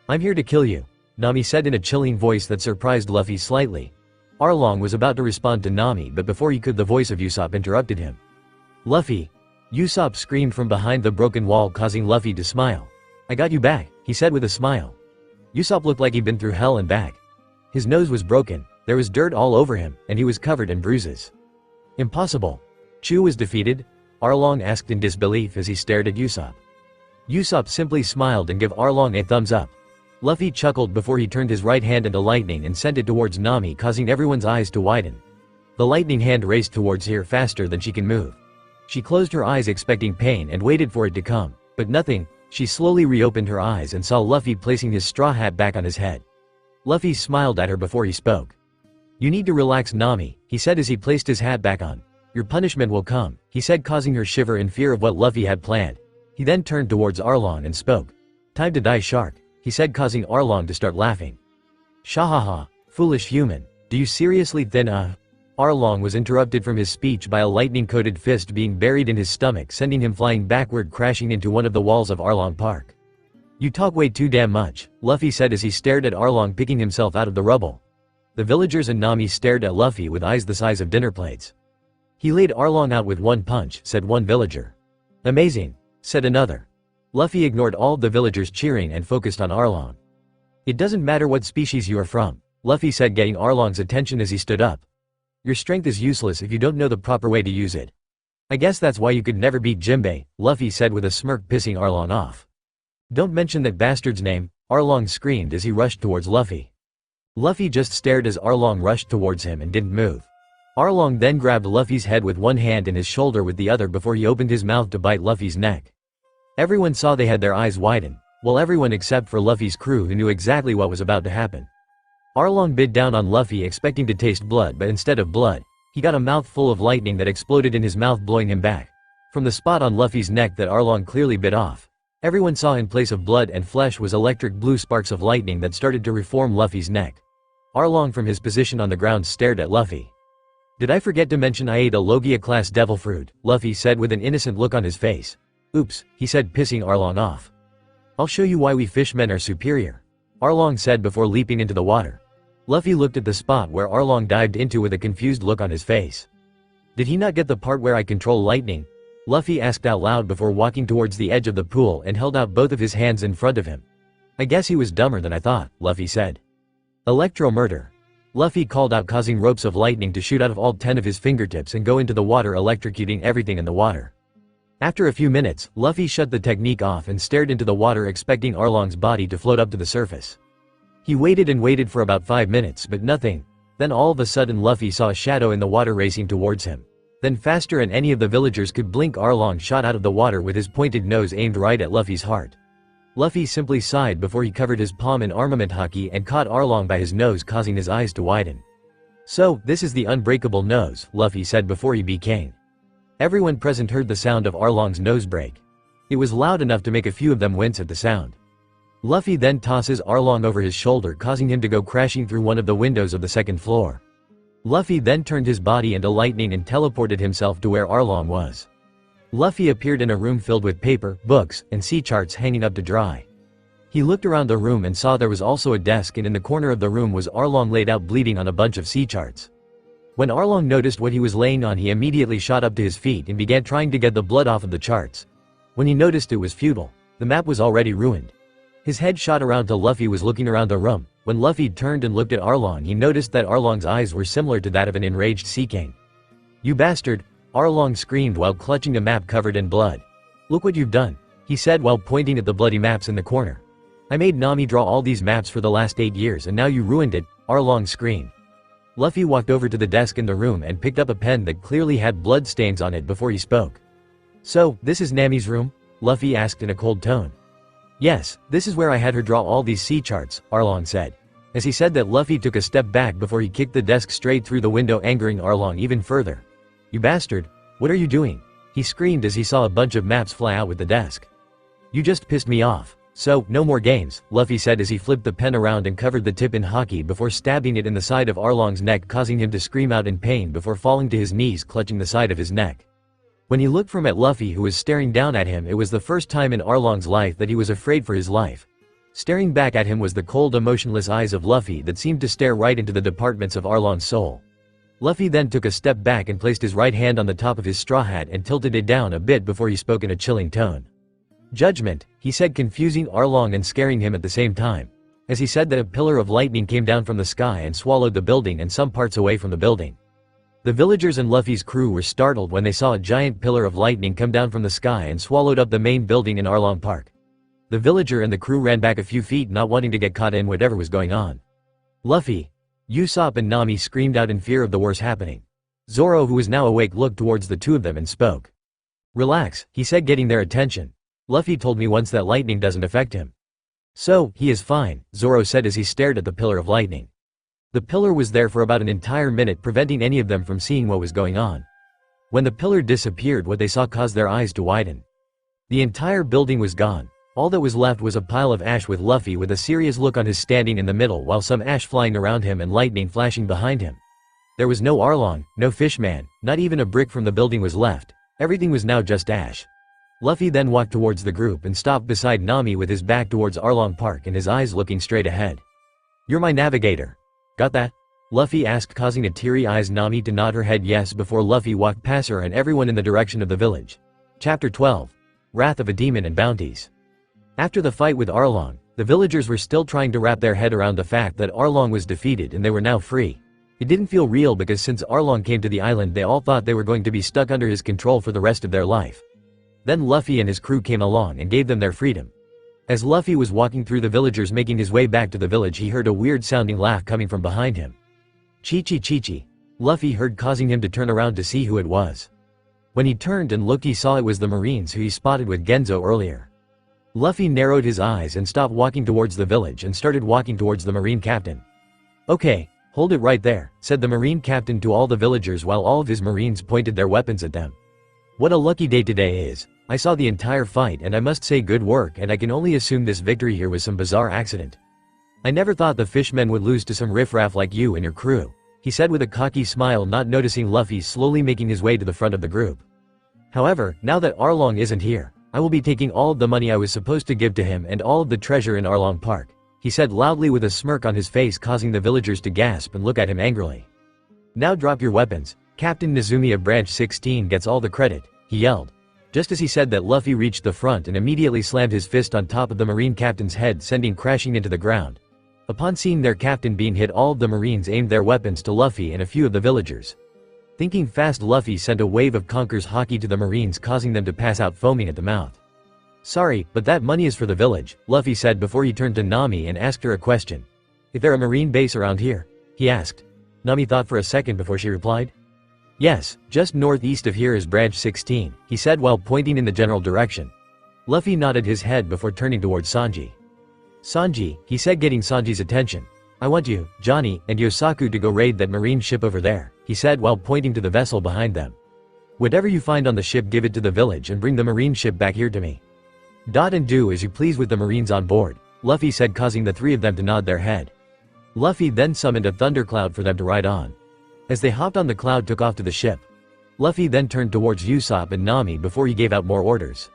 "I'm here to kill you," Nami said in a chilling voice that surprised Luffy slightly. Arlong was about to respond to Nami, but before he could, the voice of Usopp interrupted him. "Luffy!" Usopp screamed from behind the broken wall, causing Luffy to smile. "I got you back," he said with a smile. Usopp looked like he'd been through hell and back. His nose was broken, there was dirt all over him, and he was covered in bruises. "Impossible. Chu was defeated?" Arlong asked in disbelief as he stared at Usopp. Usopp simply smiled and gave Arlong a thumbs up. Luffy chuckled before he turned his right hand into lightning and sent it towards Nami, causing everyone's eyes to widen. The lightning hand raced towards her faster than she can move. She closed her eyes expecting pain and waited for it to come, but nothing. She slowly reopened her eyes and saw Luffy placing his straw hat back on his head. Luffy smiled at her before he spoke. "You need to relax, Nami," he said as he placed his hat back on. "Your punishment will come," he said, causing her shiver in fear of what Luffy had planned. He then turned towards Arlong and spoke. "Time to die, shark," he said, causing Arlong to start laughing. "Shahaha, foolish human, do you seriously think Arlong was interrupted from his speech by a lightning-coated fist being buried in his stomach, sending him flying backward, crashing into one of the walls of Arlong Park. "You talk way too damn much," Luffy said as he stared at Arlong picking himself out of the rubble. The villagers and Nami stared at Luffy with eyes the size of dinner plates. "He laid Arlong out with one punch," said one villager. "Amazing," said another. Luffy ignored all the villagers cheering and focused on Arlong. "It doesn't matter what species you are from," Luffy said, getting Arlong's attention as he stood up. "Your strength is useless if you don't know the proper way to use it. I guess that's why you could never beat Jinbei," Luffy said with a smirk, pissing Arlong off. "Don't mention that bastard's name," Arlong screamed as he rushed towards Luffy. Luffy just stared as Arlong rushed towards him and didn't move. Arlong then grabbed Luffy's head with one hand and his shoulder with the other before he opened his mouth to bite Luffy's neck. Everyone saw they had their eyes widen, well, everyone except for Luffy's crew, who knew exactly what was about to happen. Arlong bit down on Luffy expecting to taste blood, but instead of blood, he got a mouthful of lightning that exploded in his mouth, blowing him back from the spot on Luffy's neck that Arlong clearly bit off. Everyone saw in place of blood and flesh was electric blue sparks of lightning that started to reform Luffy's neck. Arlong from his position on the ground stared at Luffy. "Did I forget to mention I ate a Logia-class devil fruit?" Luffy said with an innocent look on his face. "Oops," he said, pissing Arlong off. "I'll show you why we fishmen are superior," Arlong said before leaping into the water. Luffy looked at the spot where Arlong dived into with a confused look on his face. "Did he not get the part where I control lightning?" Luffy asked out loud before walking towards the edge of the pool and held out both of his hands in front of him. "I guess he was dumber than I thought," Luffy said. "Electro murder," Luffy called out, causing ropes of lightning to shoot out of all 10 of his fingertips and go into the water, electrocuting everything in the water. After a few minutes, Luffy shut the technique off and stared into the water, expecting Arlong's body to float up to the surface. He waited and waited for about 5 minutes, but nothing. Then all of a sudden Luffy saw a shadow in the water racing towards him. Then faster than any of the villagers could blink, Arlong shot out of the water with his pointed nose aimed right at Luffy's heart. Luffy simply sighed before he covered his palm in armament haki and caught Arlong by his nose, causing his eyes to widen. "So, this is the unbreakable nose," Luffy said before he became. Everyone present heard the sound of Arlong's nose break. It was loud enough to make a few of them wince at the sound. Luffy then tosses Arlong over his shoulder, causing him to go crashing through one of the windows of the second floor. Luffy then turned his body into lightning and teleported himself to where Arlong was. Luffy appeared in a room filled with paper, books, and sea charts hanging up to dry. He looked around the room and saw there was also a desk, and in the corner of the room was Arlong laid out bleeding on a bunch of sea charts. When Arlong noticed what he was laying on, he immediately shot up to his feet and began trying to get the blood off of the charts. When he noticed it was futile, the map was already ruined. His head shot around till Luffy was looking around the room. When Luffy turned and looked at Arlong, he noticed that Arlong's eyes were similar to that of an enraged sea king. "You bastard!" Arlong screamed while clutching a map covered in blood. "Look what you've done," he said while pointing at the bloody maps in the corner. "I made Nami draw all these maps for the last 8 years and now you ruined it," Arlong screamed. Luffy walked over to the desk in the room and picked up a pen that clearly had blood stains on it before he spoke. "So, this is Nami's room?" Luffy asked in a cold tone. "Yes, this is where I had her draw all these sea charts," Arlong said. As he said that, Luffy took a step back before he kicked the desk straight through the window, angering Arlong even further. "You bastard! What are you doing?" he screamed as he saw a bunch of maps fly out with the desk. "You just pissed me off. So, no more games," Luffy said as he flipped the pen around and covered the tip in hockey before stabbing it in the side of Arlong's neck, causing him to scream out in pain before falling to his knees, clutching the side of his neck. When he looked from at Luffy, who was staring down at him, it was the first time in Arlong's life that he was afraid for his life. Staring back at him was the cold, emotionless eyes of Luffy that seemed to stare right into the departments of Arlong's soul. Luffy then took a step back and placed his right hand on the top of his straw hat and tilted it down a bit before he spoke in a chilling tone. "Judgment," he said, confusing Arlong and scaring him at the same time. As he said that, a pillar of lightning came down from the sky and swallowed the building and some parts away from the building. The villagers and Luffy's crew were startled when they saw a giant pillar of lightning come down from the sky and swallowed up the main building in Arlong Park. The villager and the crew ran back a few feet, not wanting to get caught in whatever was going on. Luffy, Usopp and Nami screamed out in fear of the worst happening. Zoro, who was now awake, looked towards the two of them and spoke. "Relax," he said, getting their attention. "Luffy told me once that lightning doesn't affect him." "So, he is fine," Zoro said as he stared at the pillar of lightning. The pillar was there for about an entire minute, preventing any of them from seeing what was going on. When the pillar disappeared, what they saw caused their eyes to widen. The entire building was gone. All that was left was a pile of ash, with Luffy with a serious look on his standing in the middle, while some ash flying around him and lightning flashing behind him. There was no Arlong, no Fishman, not even a brick from the building was left. Everything was now just ash. Luffy then walked towards the group and stopped beside Nami with his back towards Arlong Park and his eyes looking straight ahead. "You're my navigator. Got that?" Luffy asked, causing a teary-eyed Nami to nod her head yes before Luffy walked past her and everyone in the direction of the village. Chapter 12. Wrath of a Demon and Bounties. After the fight with Arlong, the villagers were still trying to wrap their head around the fact that Arlong was defeated and they were now free. It didn't feel real because since Arlong came to the island, they all thought they were going to be stuck under his control for the rest of their life. Then Luffy and his crew came along and gave them their freedom. As Luffy was walking through the villagers making his way back to the village, he heard a weird-sounding laugh coming from behind him. Chi-chi-chi-chi, Luffy heard, causing him to turn around to see who it was. When he turned and looked, he saw it was the Marines who he spotted with Genzo earlier. Luffy narrowed his eyes and stopped walking towards the village and started walking towards the Marine captain. "Okay, hold it right there," said the Marine captain to all the villagers while all of his Marines pointed their weapons at them. "What a lucky day today is. I saw the entire fight and I must say good work, and I can only assume this victory here was some bizarre accident. I never thought the fishmen would lose to some riffraff like you and your crew," he said with a cocky smile, not noticing Luffy slowly making his way to the front of the group. "However, now that Arlong isn't here, I will be taking all of the money I was supposed to give to him and all of the treasure in Arlong Park," he said loudly with a smirk on his face, causing the villagers to gasp and look at him angrily. "Now drop your weapons. Captain Nezumi of Branch 16 gets all the credit," he yelled. Just as he said that, Luffy reached the front and immediately slammed his fist on top of the Marine captain's head, sending crashing into the ground. Upon seeing their captain being hit, all of the Marines aimed their weapons to Luffy and a few of the villagers. Thinking fast, Luffy sent a wave of Conqueror's haki to the Marines, causing them to pass out foaming at the mouth. "Sorry, but that money is for the village," Luffy said before he turned to Nami and asked her a question. "Is there a Marine base around here?" he asked. Nami thought for a second before she replied. "Yes, just northeast of here is Branch 16, he said while pointing in the general direction. Luffy nodded his head before turning towards Sanji. "Sanji," he said, getting Sanji's attention. "I want you, Johnny, and Yosaku to go raid that Marine ship over there," he said while pointing to the vessel behind them. "Whatever you find on the ship, give it to the village and bring the Marine ship back here to me. And do as you please with the Marines on board," Luffy said, causing the three of them to nod their head. Luffy then summoned a thundercloud for them to ride on. As they hopped on, the cloud took off to the ship. Luffy then turned towards Usopp and Nami before he gave out more orders.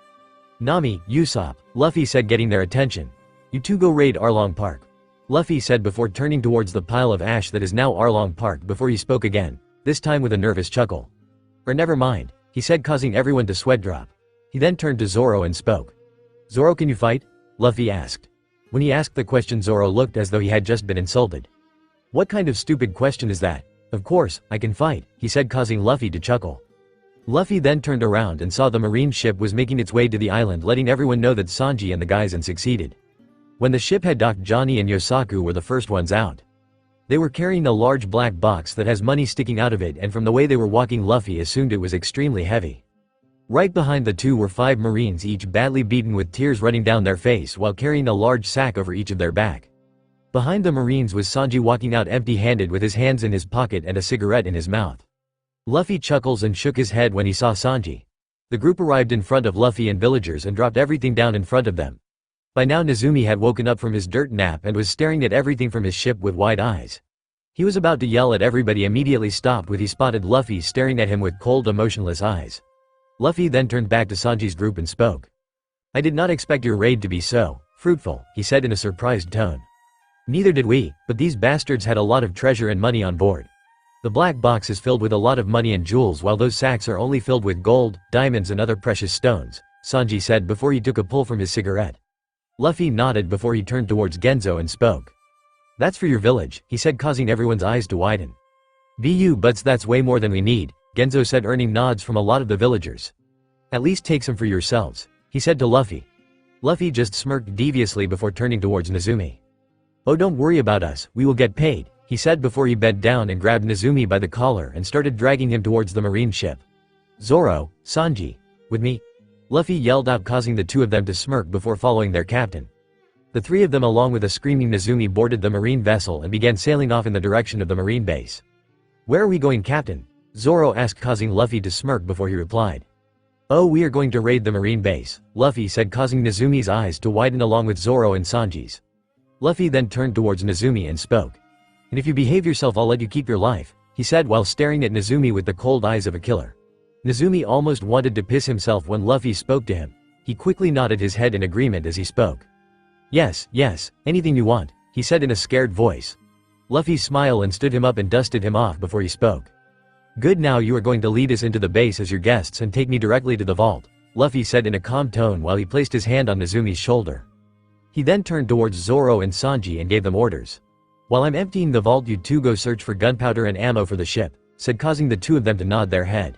"Nami, Usopp," Luffy said, getting their attention. "You two go raid Arlong Park," Luffy said before turning towards the pile of ash that is now Arlong Park before he spoke again, this time with a nervous chuckle. "Or never mind," he said, causing everyone to sweat drop. He then turned to Zoro and spoke. "Zoro, can you fight?" Luffy asked. When he asked the question, Zoro looked as though he had just been insulted. "What kind of stupid question is that? Of course, I can fight," he said, causing Luffy to chuckle. Luffy then turned around and saw the Marine ship was making its way to the island, letting everyone know that Sanji and the guys had succeeded. When the ship had docked, Johnny and Yosaku were the first ones out. They were carrying a large black box that has money sticking out of it, and from the way they were walking, Luffy assumed it was extremely heavy. Right behind the two were 5 Marines, each badly beaten with tears running down their face while carrying a large sack over each of their back. Behind the Marines was Sanji walking out empty-handed with his hands in his pocket and a cigarette in his mouth. Luffy chuckles and shook his head when he saw Sanji. The group arrived in front of Luffy and villagers and dropped everything down in front of them. By now Nezumi had woken up from his dirt nap and was staring at everything from his ship with wide eyes. He was about to yell at everybody, immediately stopped when he spotted Luffy staring at him with cold, emotionless eyes. Luffy then turned back to Sanji's group and spoke. "I did not expect your raid to be so fruitful," he said in a surprised tone. "Neither did we, but these bastards had a lot of treasure and money on board. The black box is filled with a lot of money and jewels while those sacks are only filled with gold, diamonds and other precious stones," Sanji said before he took a pull from his cigarette. Luffy nodded before he turned towards Genzo and spoke. "That's for your village," he said, causing everyone's eyes to widen. "But that's way more than we need," Genzo said, earning nods from a lot of the villagers. "At least take some for yourselves," he said to Luffy. Luffy just smirked deviously before turning towards Nezumi. "Oh, don't worry about us, we will get paid," he said before he bent down and grabbed Nezumi by the collar and started dragging him towards the marine ship. "Zoro, Sanji, with me?" Luffy yelled out, causing the two of them to smirk before following their captain. The three of them along with a screaming Nezumi boarded the marine vessel and began sailing off in the direction of the marine base. "Where are we going, Captain?" Zoro asked, causing Luffy to smirk before he replied. "Oh, we are going to raid the marine base," Luffy said, causing Nezumi's eyes to widen along with Zoro and Sanji's. Luffy then turned towards Nezumi and spoke. "And if you behave yourself, I'll let you keep your life," he said while staring at Nezumi with the cold eyes of a killer. Nezumi almost wanted to piss himself when Luffy spoke to him. He quickly nodded his head in agreement as he spoke. Yes, anything you want," he said in a scared voice. Luffy smiled and stood him up and dusted him off before he spoke. "Good, now you are going to lead us into the base as your guests and take me directly to the vault," Luffy said in a calm tone while he placed his hand on Nezumi's shoulder. He then turned towards Zoro and Sanji and gave them orders. "While I'm emptying the vault, you two go search for gunpowder and ammo for the ship," said, causing the two of them to nod their head.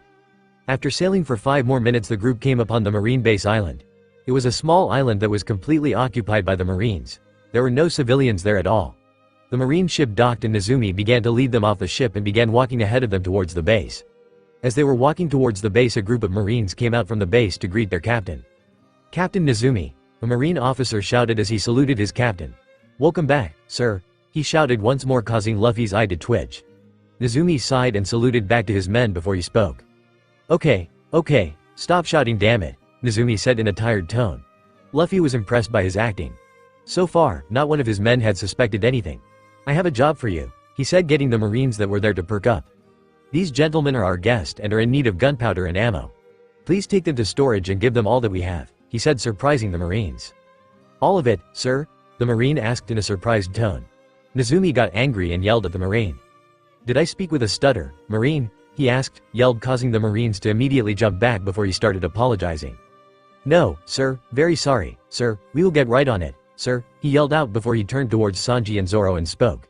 After sailing for 5 more minutes, the group came upon the marine base island. It was a small island that was completely occupied by the Marines. There were no civilians there at all. The marine ship docked and Nezumi began to lead them off the ship and began walking ahead of them towards the base. As they were walking towards the base, a group of Marines came out from the base to greet their captain. "Captain Nezumi," a Marine officer shouted as he saluted his captain. "Welcome back, sir," he shouted once more, causing Luffy's eye to twitch. Nezumi sighed and saluted back to his men before he spoke. Okay, stop shouting, damn it," Nezumi said in a tired tone. Luffy was impressed by his acting. So far, not one of his men had suspected anything. "I have a job for you," he said, getting the Marines that were there to perk up. "These gentlemen are our guests and are in need of gunpowder and ammo. Please take them to storage and give them all that we have," he said, surprising the Marines. "All of it, sir?" the Marine asked in a surprised tone. Nezumi got angry and yelled at the Marine. "Did I speak with a stutter, Marine?" he asked, yelled, causing the Marines to immediately jump back before he started apologizing. "No, sir, very sorry, sir, we will get right on it, sir," he yelled out before he turned towards Sanji and Zoro and spoke.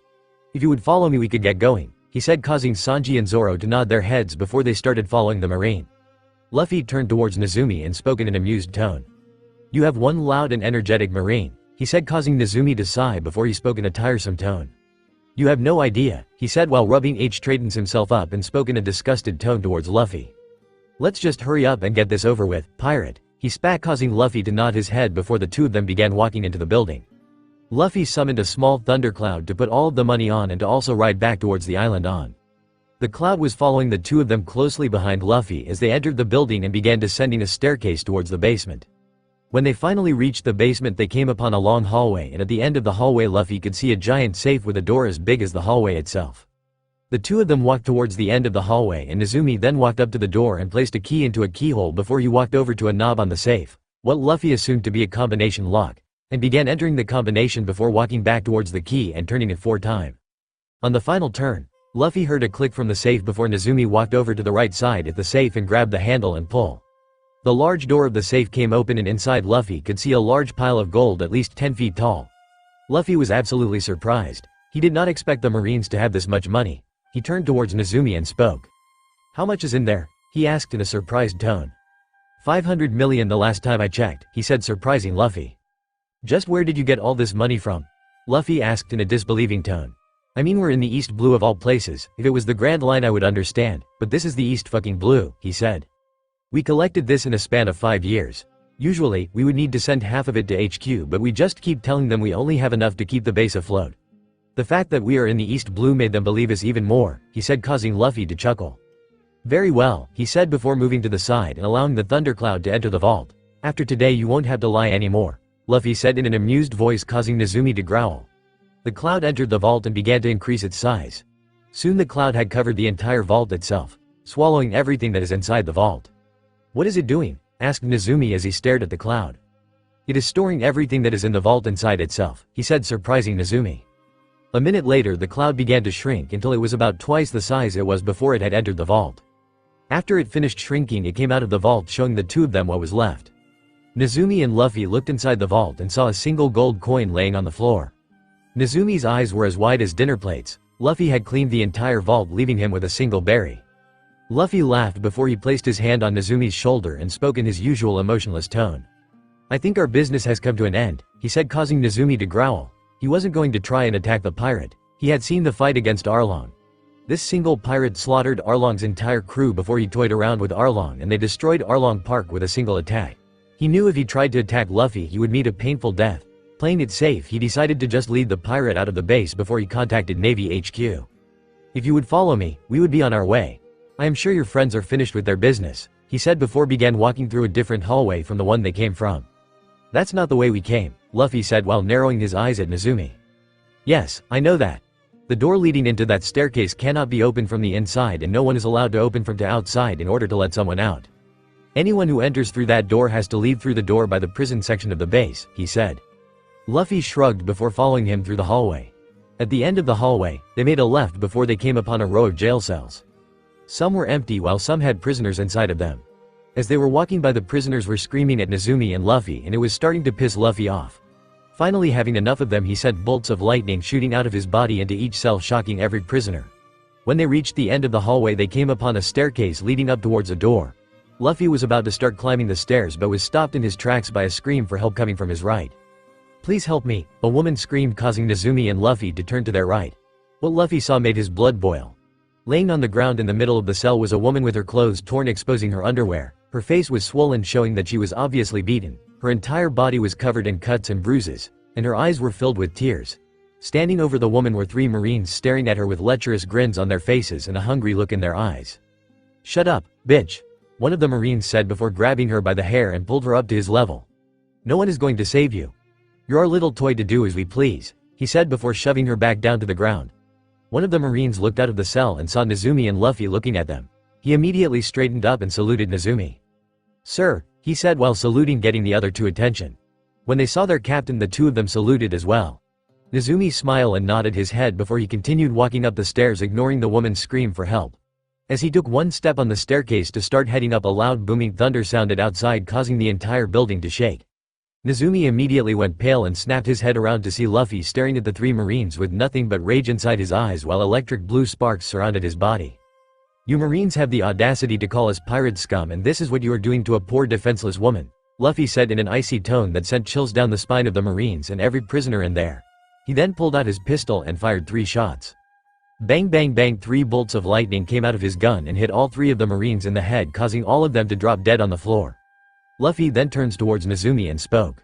"If you would follow me, we could get going," he said, causing Sanji and Zoro to nod their heads before they started following the Marine. Luffy turned towards Nezumi and spoke in an amused tone. "You have one loud and energetic Marine," he said, causing Nezumi to sigh before he spoke in a tiresome tone. "You have no idea," he said while rubbing Straightens himself up and spoke in a disgusted tone towards Luffy. "Let's just hurry up and get this over with, pirate," he spat, causing Luffy to nod his head before the two of them began walking into the building. Luffy summoned a small thundercloud to put all of the money on and to also ride back towards the island on. The cloud was following the two of them closely behind Luffy as they entered the building and began descending a staircase towards the basement. When they finally reached the basement, they came upon a long hallway, and at the end of the hallway Luffy could see a giant safe with a door as big as the hallway itself. The two of them walked towards the end of the hallway, and Nezumi then walked up to the door and placed a key into a keyhole before he walked over to a knob on the safe, what Luffy assumed to be a combination lock, and began entering the combination before walking back towards the key and turning it 4 times. On the final turn, Luffy heard a click from the safe before Nezumi walked over to the right side at the safe and grabbed the handle and pull. The large door of the safe came open, and inside Luffy could see a large pile of gold at least 10 feet tall. Luffy was absolutely surprised. He did not expect the Marines to have this much money. He turned towards Nezumi and spoke. "How much is in there?" he asked in a surprised tone. 500 million the last time I checked," he said, surprising Luffy. "Just where did you get all this money from?" Luffy asked in a disbelieving tone. "I mean, we're in the East Blue of all places. If it was the Grand Line I would understand, but this is the East fucking Blue," he said. "We collected this in a span of 5 years. Usually, we would need to send half of it to HQ, but we just keep telling them we only have enough to keep the base afloat. The fact that we are in the East Blue made them believe us even more, he said, causing Luffy to chuckle. Very well, he said before moving to the side and allowing the thundercloud to enter the vault. After today you won't have to lie anymore, Luffy said in an amused voice, causing Nezumi to growl. The cloud entered the vault and began to increase its size. Soon the cloud had covered the entire vault itself, swallowing everything that is inside the vault. What is it doing? Asked Nezumi as he stared at the cloud. It is storing everything that is in the vault inside itself, he said, surprising Nezumi. A minute later the cloud began to shrink until it was about twice the size it was before it had entered the vault. After it finished shrinking, it came out of the vault, showing the two of them what was left. Nezumi and Luffy looked inside the vault and saw a single gold coin laying on the floor. Nezumi's eyes were as wide as dinner plates. Luffy had cleaned the entire vault, leaving him with a single berry. Luffy laughed before he placed his hand on Nezumi's shoulder and spoke in his usual emotionless tone. I think our business has come to an end, he said, causing Nezumi to growl. He wasn't going to try and attack the pirate. He had seen the fight against Arlong. This single pirate slaughtered Arlong's entire crew before he toyed around with Arlong, and they destroyed Arlong Park with a single attack. He knew if he tried to attack Luffy he would meet a painful death. Playing it safe, he decided to just lead the pirate out of the base before he contacted Navy HQ. If you would follow me, we would be on our way. I am sure your friends are finished with their business, he said before began walking through a different hallway from the one they came from. That's not the way we came, Luffy said while narrowing his eyes at Nezumi. Yes, I know that. The door leading into that staircase cannot be opened from the inside, and no one is allowed to open from the outside in order to let someone out. Anyone who enters through that door has to leave through the door by the prison section of the base, he said. Luffy shrugged before following him through the hallway. At the end of the hallway, they made a left before they came upon a row of jail cells. Some were empty while some had prisoners inside of them. As they were walking by, the prisoners were screaming at Nezumi and Luffy, and it was starting to piss Luffy off. Finally, having enough of them, he sent bolts of lightning shooting out of his body into each cell, shocking every prisoner. When they reached the end of the hallway, they came upon a staircase leading up towards a door. Luffy was about to start climbing the stairs but was stopped in his tracks by a scream for help coming from his right. Please help me, a woman screamed, causing Nezumi and Luffy to turn to their right. What Luffy saw made his blood boil. Laying on the ground in the middle of the cell was a woman with her clothes torn, exposing her underwear. Her face was swollen, showing that she was obviously beaten. Her entire body was covered in cuts and bruises, and her eyes were filled with tears. Standing over the woman were 3 Marines staring at her with lecherous grins on their faces and a hungry look in their eyes. Shut up, bitch, one of the Marines said before grabbing her by the hair and pulled her up to his level. No one is going to save you. You're our little toy to do as we please, he said before shoving her back down to the ground. One of the Marines looked out of the cell and saw Nezumi and Luffy looking at them. He immediately straightened up and saluted Nezumi. Sir, he said while saluting, getting the other two attention. When they saw their captain, the two of them saluted as well. Nezumi smiled and nodded his head before he continued walking up the stairs, ignoring the woman's scream for help. As he took one step on the staircase to start heading up, a loud booming thunder sounded outside, causing the entire building to shake. Nezumi immediately went pale and snapped his head around to see Luffy staring at the 3 Marines with nothing but rage inside his eyes while electric blue sparks surrounded his body. You Marines have the audacity to call us pirate scum, and this is what you are doing to a poor defenseless woman, Luffy said in an icy tone that sent chills down the spine of the Marines and every prisoner in there. He then pulled out his pistol and fired 3 shots. Bang bang bang, 3 bolts of lightning came out of his gun and hit all 3 of the Marines in the head, causing all of them to drop dead on the floor. Luffy then turns towards Nezumi and spoke.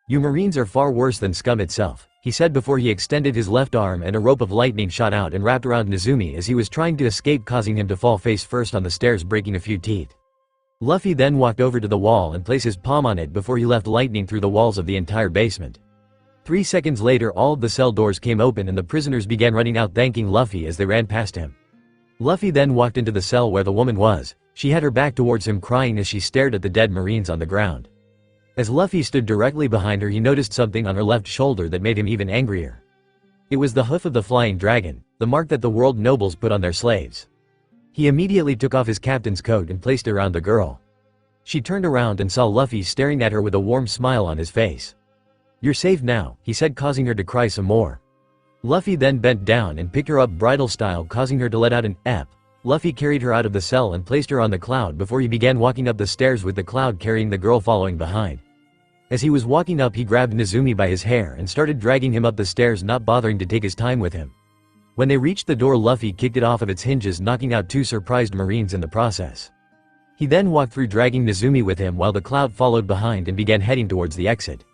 You Marines are far worse than scum itself, he said before he extended his left arm and a rope of lightning shot out and wrapped around Nezumi as he was trying to escape, causing him to fall face first on the stairs, breaking a few teeth. Luffy then walked over to the wall and placed his palm on it before he left lightning through the walls of the entire basement. 3 seconds later, all of the cell doors came open and the prisoners began running out, thanking Luffy as they ran past him. Luffy then walked into the cell where the woman was. She had her back towards him, crying as she stared at the dead Marines on the ground. As Luffy stood directly behind her, he noticed something on her left shoulder that made him even angrier. It was the hoof of the flying dragon, the mark that the world nobles put on their slaves. He immediately took off his captain's coat and placed it around the girl. She turned around and saw Luffy staring at her with a warm smile on his face. You're safe now, he said, causing her to cry some more. Luffy then bent down and picked her up bridal style, causing her to let out an "ep." Luffy carried her out of the cell and placed her on the cloud before he began walking up the stairs with the cloud carrying the girl following behind. As he was walking up, he grabbed Nezumi by his hair and started dragging him up the stairs, not bothering to take his time with him. When they reached the door, Luffy kicked it off of its hinges, knocking out 2 surprised Marines in the process. He then walked through, dragging Nezumi with him, while the cloud followed behind and began heading towards the exit.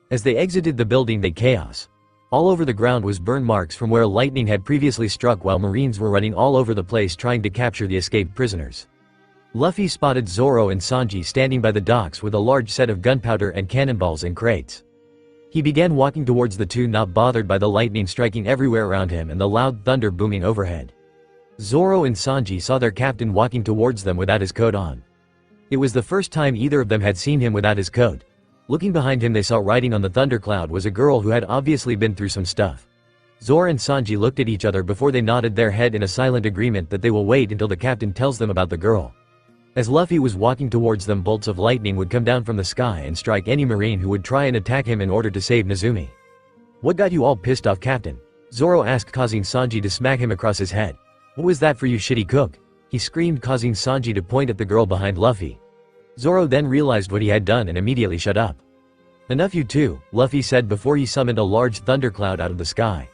As they exited the building, they chaos. All over the ground was burn marks from where lightning had previously struck while Marines were running all over the place trying to capture the escaped prisoners. Luffy spotted Zoro and Sanji standing by the docks with a large set of gunpowder and cannonballs in crates. He began walking towards the two, not bothered by the lightning striking everywhere around him and the loud thunder booming overhead. Zoro and Sanji saw their captain walking towards them without his coat on. It was the first time either of them had seen him without his coat. Looking behind him, they saw riding on the thundercloud was a girl who had obviously been through some stuff. Zoro and Sanji looked at each other before they nodded their head in a silent agreement that they will wait until the captain tells them about the girl. As Luffy was walking towards them, bolts of lightning would come down from the sky and strike any marine who would try and attack him in order to save Nezumi. "What got you all pissed off, Captain?" Zoro asked, causing Sanji to smack him across his head. "What was that for, you shitty cook?" he screamed, causing Sanji to point at the girl behind Luffy. Zoro then realized what he had done and immediately shut up. "Enough, you two," Luffy said before he summoned a large thundercloud out of the sky.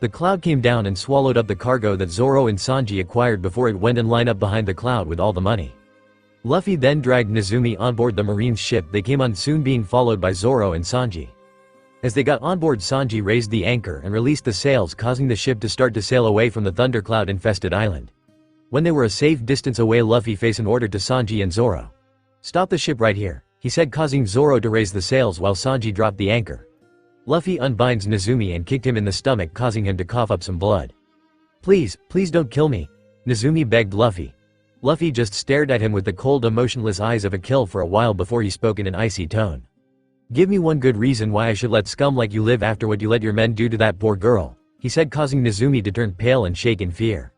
The cloud came down and swallowed up the cargo that Zoro and Sanji acquired before it went and lined up behind the cloud with all the money. Luffy then dragged Nezumi on board the Marine's ship they came on, soon being followed by Zoro and Sanji. As they got on board, Sanji raised the anchor and released the sails, causing the ship to start to sail away from the thundercloud-infested island. When they were a safe distance away, Luffy faced an order to Sanji and Zoro. "Stop the ship right here," he said, causing Zoro to raise the sails while Sanji dropped the anchor. Luffy unbinds Nezumi and kicked him in the stomach, causing him to cough up some blood. Please don't kill me," Nezumi begged Luffy. Luffy just stared at him with the cold, emotionless eyes of a kill for a while before he spoke in an icy tone. "Give me one good reason why I should let scum like you live after what you let your men do to that poor girl," he said, causing Nezumi to turn pale and shake in fear.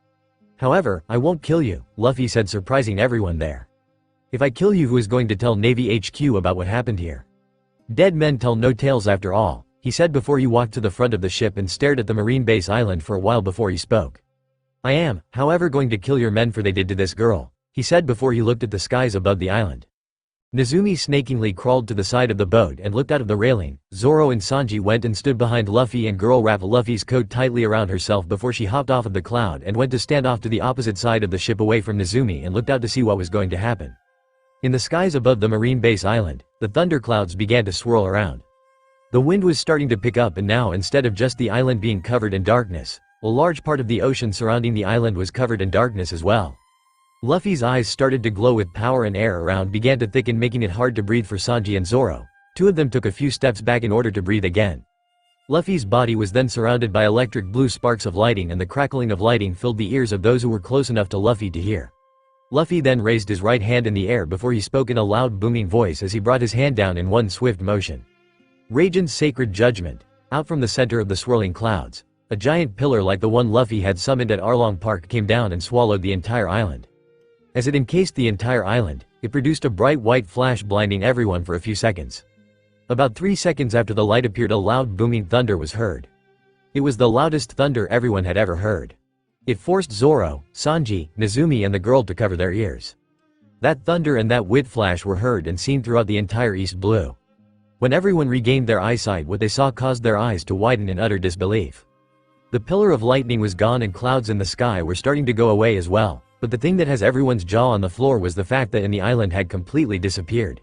"However, I won't kill you," Luffy said, surprising everyone there. "If I kill you, who is going to tell Navy HQ about what happened here? Dead men tell no tales after all," he said before he walked to the front of the ship and stared at the Marine base island for a while before he spoke. "I am, however, going to kill your men for they did to this girl," he said before he looked at the skies above the island. Nezumi snakingly crawled to the side of the boat and looked out of the railing. Zoro and Sanji went and stood behind Luffy, and girl wrapped Luffy's coat tightly around herself before she hopped off of the cloud and went to stand off to the opposite side of the ship away from Nezumi and looked out to see what was going to happen. In the skies above the Marine base island, the thunderclouds began to swirl around. The wind was starting to pick up, and now, instead of just the island being covered in darkness, a large part of the ocean surrounding the island was covered in darkness as well. Luffy's eyes started to glow with power and air around began to thicken, making it hard to breathe for Sanji and Zoro. Two of them took a few steps back in order to breathe again. Luffy's body was then surrounded by electric blue sparks of lighting, and the crackling of lighting filled the ears of those who were close enough to Luffy to hear. Luffy then raised his right hand in the air before he spoke in a loud booming voice as he brought his hand down in one swift motion. Raijin's sacred judgment. Out from the center of the swirling clouds, a giant pillar like the one Luffy had summoned at Arlong Park came down and swallowed the entire island. As it encased the entire island, it produced a bright white flash, blinding everyone for a few seconds. About 3 seconds after the light appeared, a loud booming thunder was heard. It was the loudest thunder everyone had ever heard. It forced Zoro, Sanji, Nezumi and the girl to cover their ears. That thunder and that white flash were heard and seen throughout the entire East Blue. When everyone regained their eyesight, what they saw caused their eyes to widen in utter disbelief. The pillar of lightning was gone and clouds in the sky were starting to go away as well, but the thing that has everyone's jaw on the floor was the fact that the island had completely disappeared.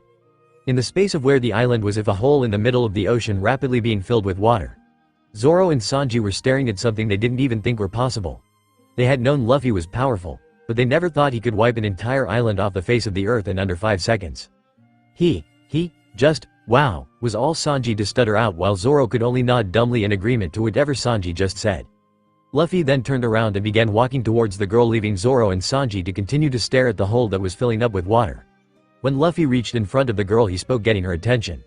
In the space of where the island was, if a hole in the middle of the ocean rapidly being filled with water. Zoro and Sanji were staring at something they didn't even think were possible. They had known Luffy was powerful, but they never thought he could wipe an entire island off the face of the earth in under 5 seconds. Just, wow, was all Sanji to stutter out, while Zoro could only nod dumbly in agreement to whatever Sanji just said. Luffy then turned around and began walking towards the girl, leaving Zoro and Sanji to continue to stare at the hole that was filling up with water. When Luffy reached in front of the girl, he spoke, getting her attention.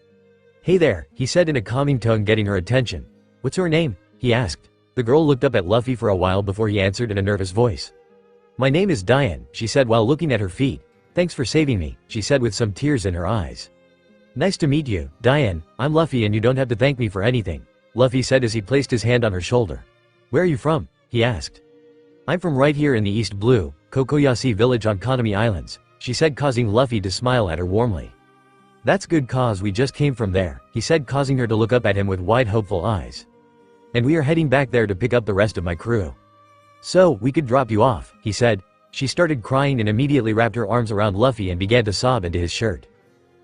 "Hey there," he said in a calming tone, getting her attention. "What's your name?" he asked. The girl looked up at Luffy for a while before he answered in a nervous voice. "My name is Diane," she said while looking at her feet. "Thanks for saving me," she said with some tears in her eyes. "Nice to meet you, Diane. I'm Luffy and you don't have to thank me for anything," Luffy said as he placed his hand on her shoulder. "Where are you from?" he asked. "I'm from right here in the East Blue, Kokoyashi village on Konami Islands," she said, causing Luffy to smile at her warmly. "That's good, cause we just came from there," he said, causing her to look up at him with wide hopeful eyes. "And we are heading back there to pick up the rest of my crew. So, we could drop you off," he said. She started crying and immediately wrapped her arms around Luffy and began to sob into his shirt.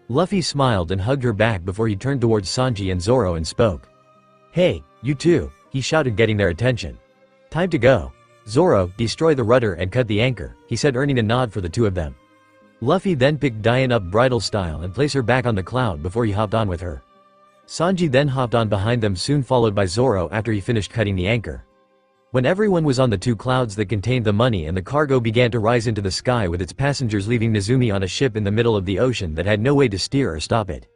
Luffy smiled and hugged her back before he turned towards Sanji and Zoro and spoke. "Hey, You too, he shouted, getting their attention. Time to go. Zoro, destroy the rudder and cut the anchor, he said, earning a nod for the two of them. Luffy then picked Diane up bridal style and placed her back on the cloud before he hopped on with her. Sanji then hopped on behind them, soon followed by Zoro after he finished cutting the anchor. When everyone was on the two clouds that contained the money and the cargo began to rise into the sky with its passengers, leaving Nezumi on a ship in the middle of the ocean that had no way to steer or stop it.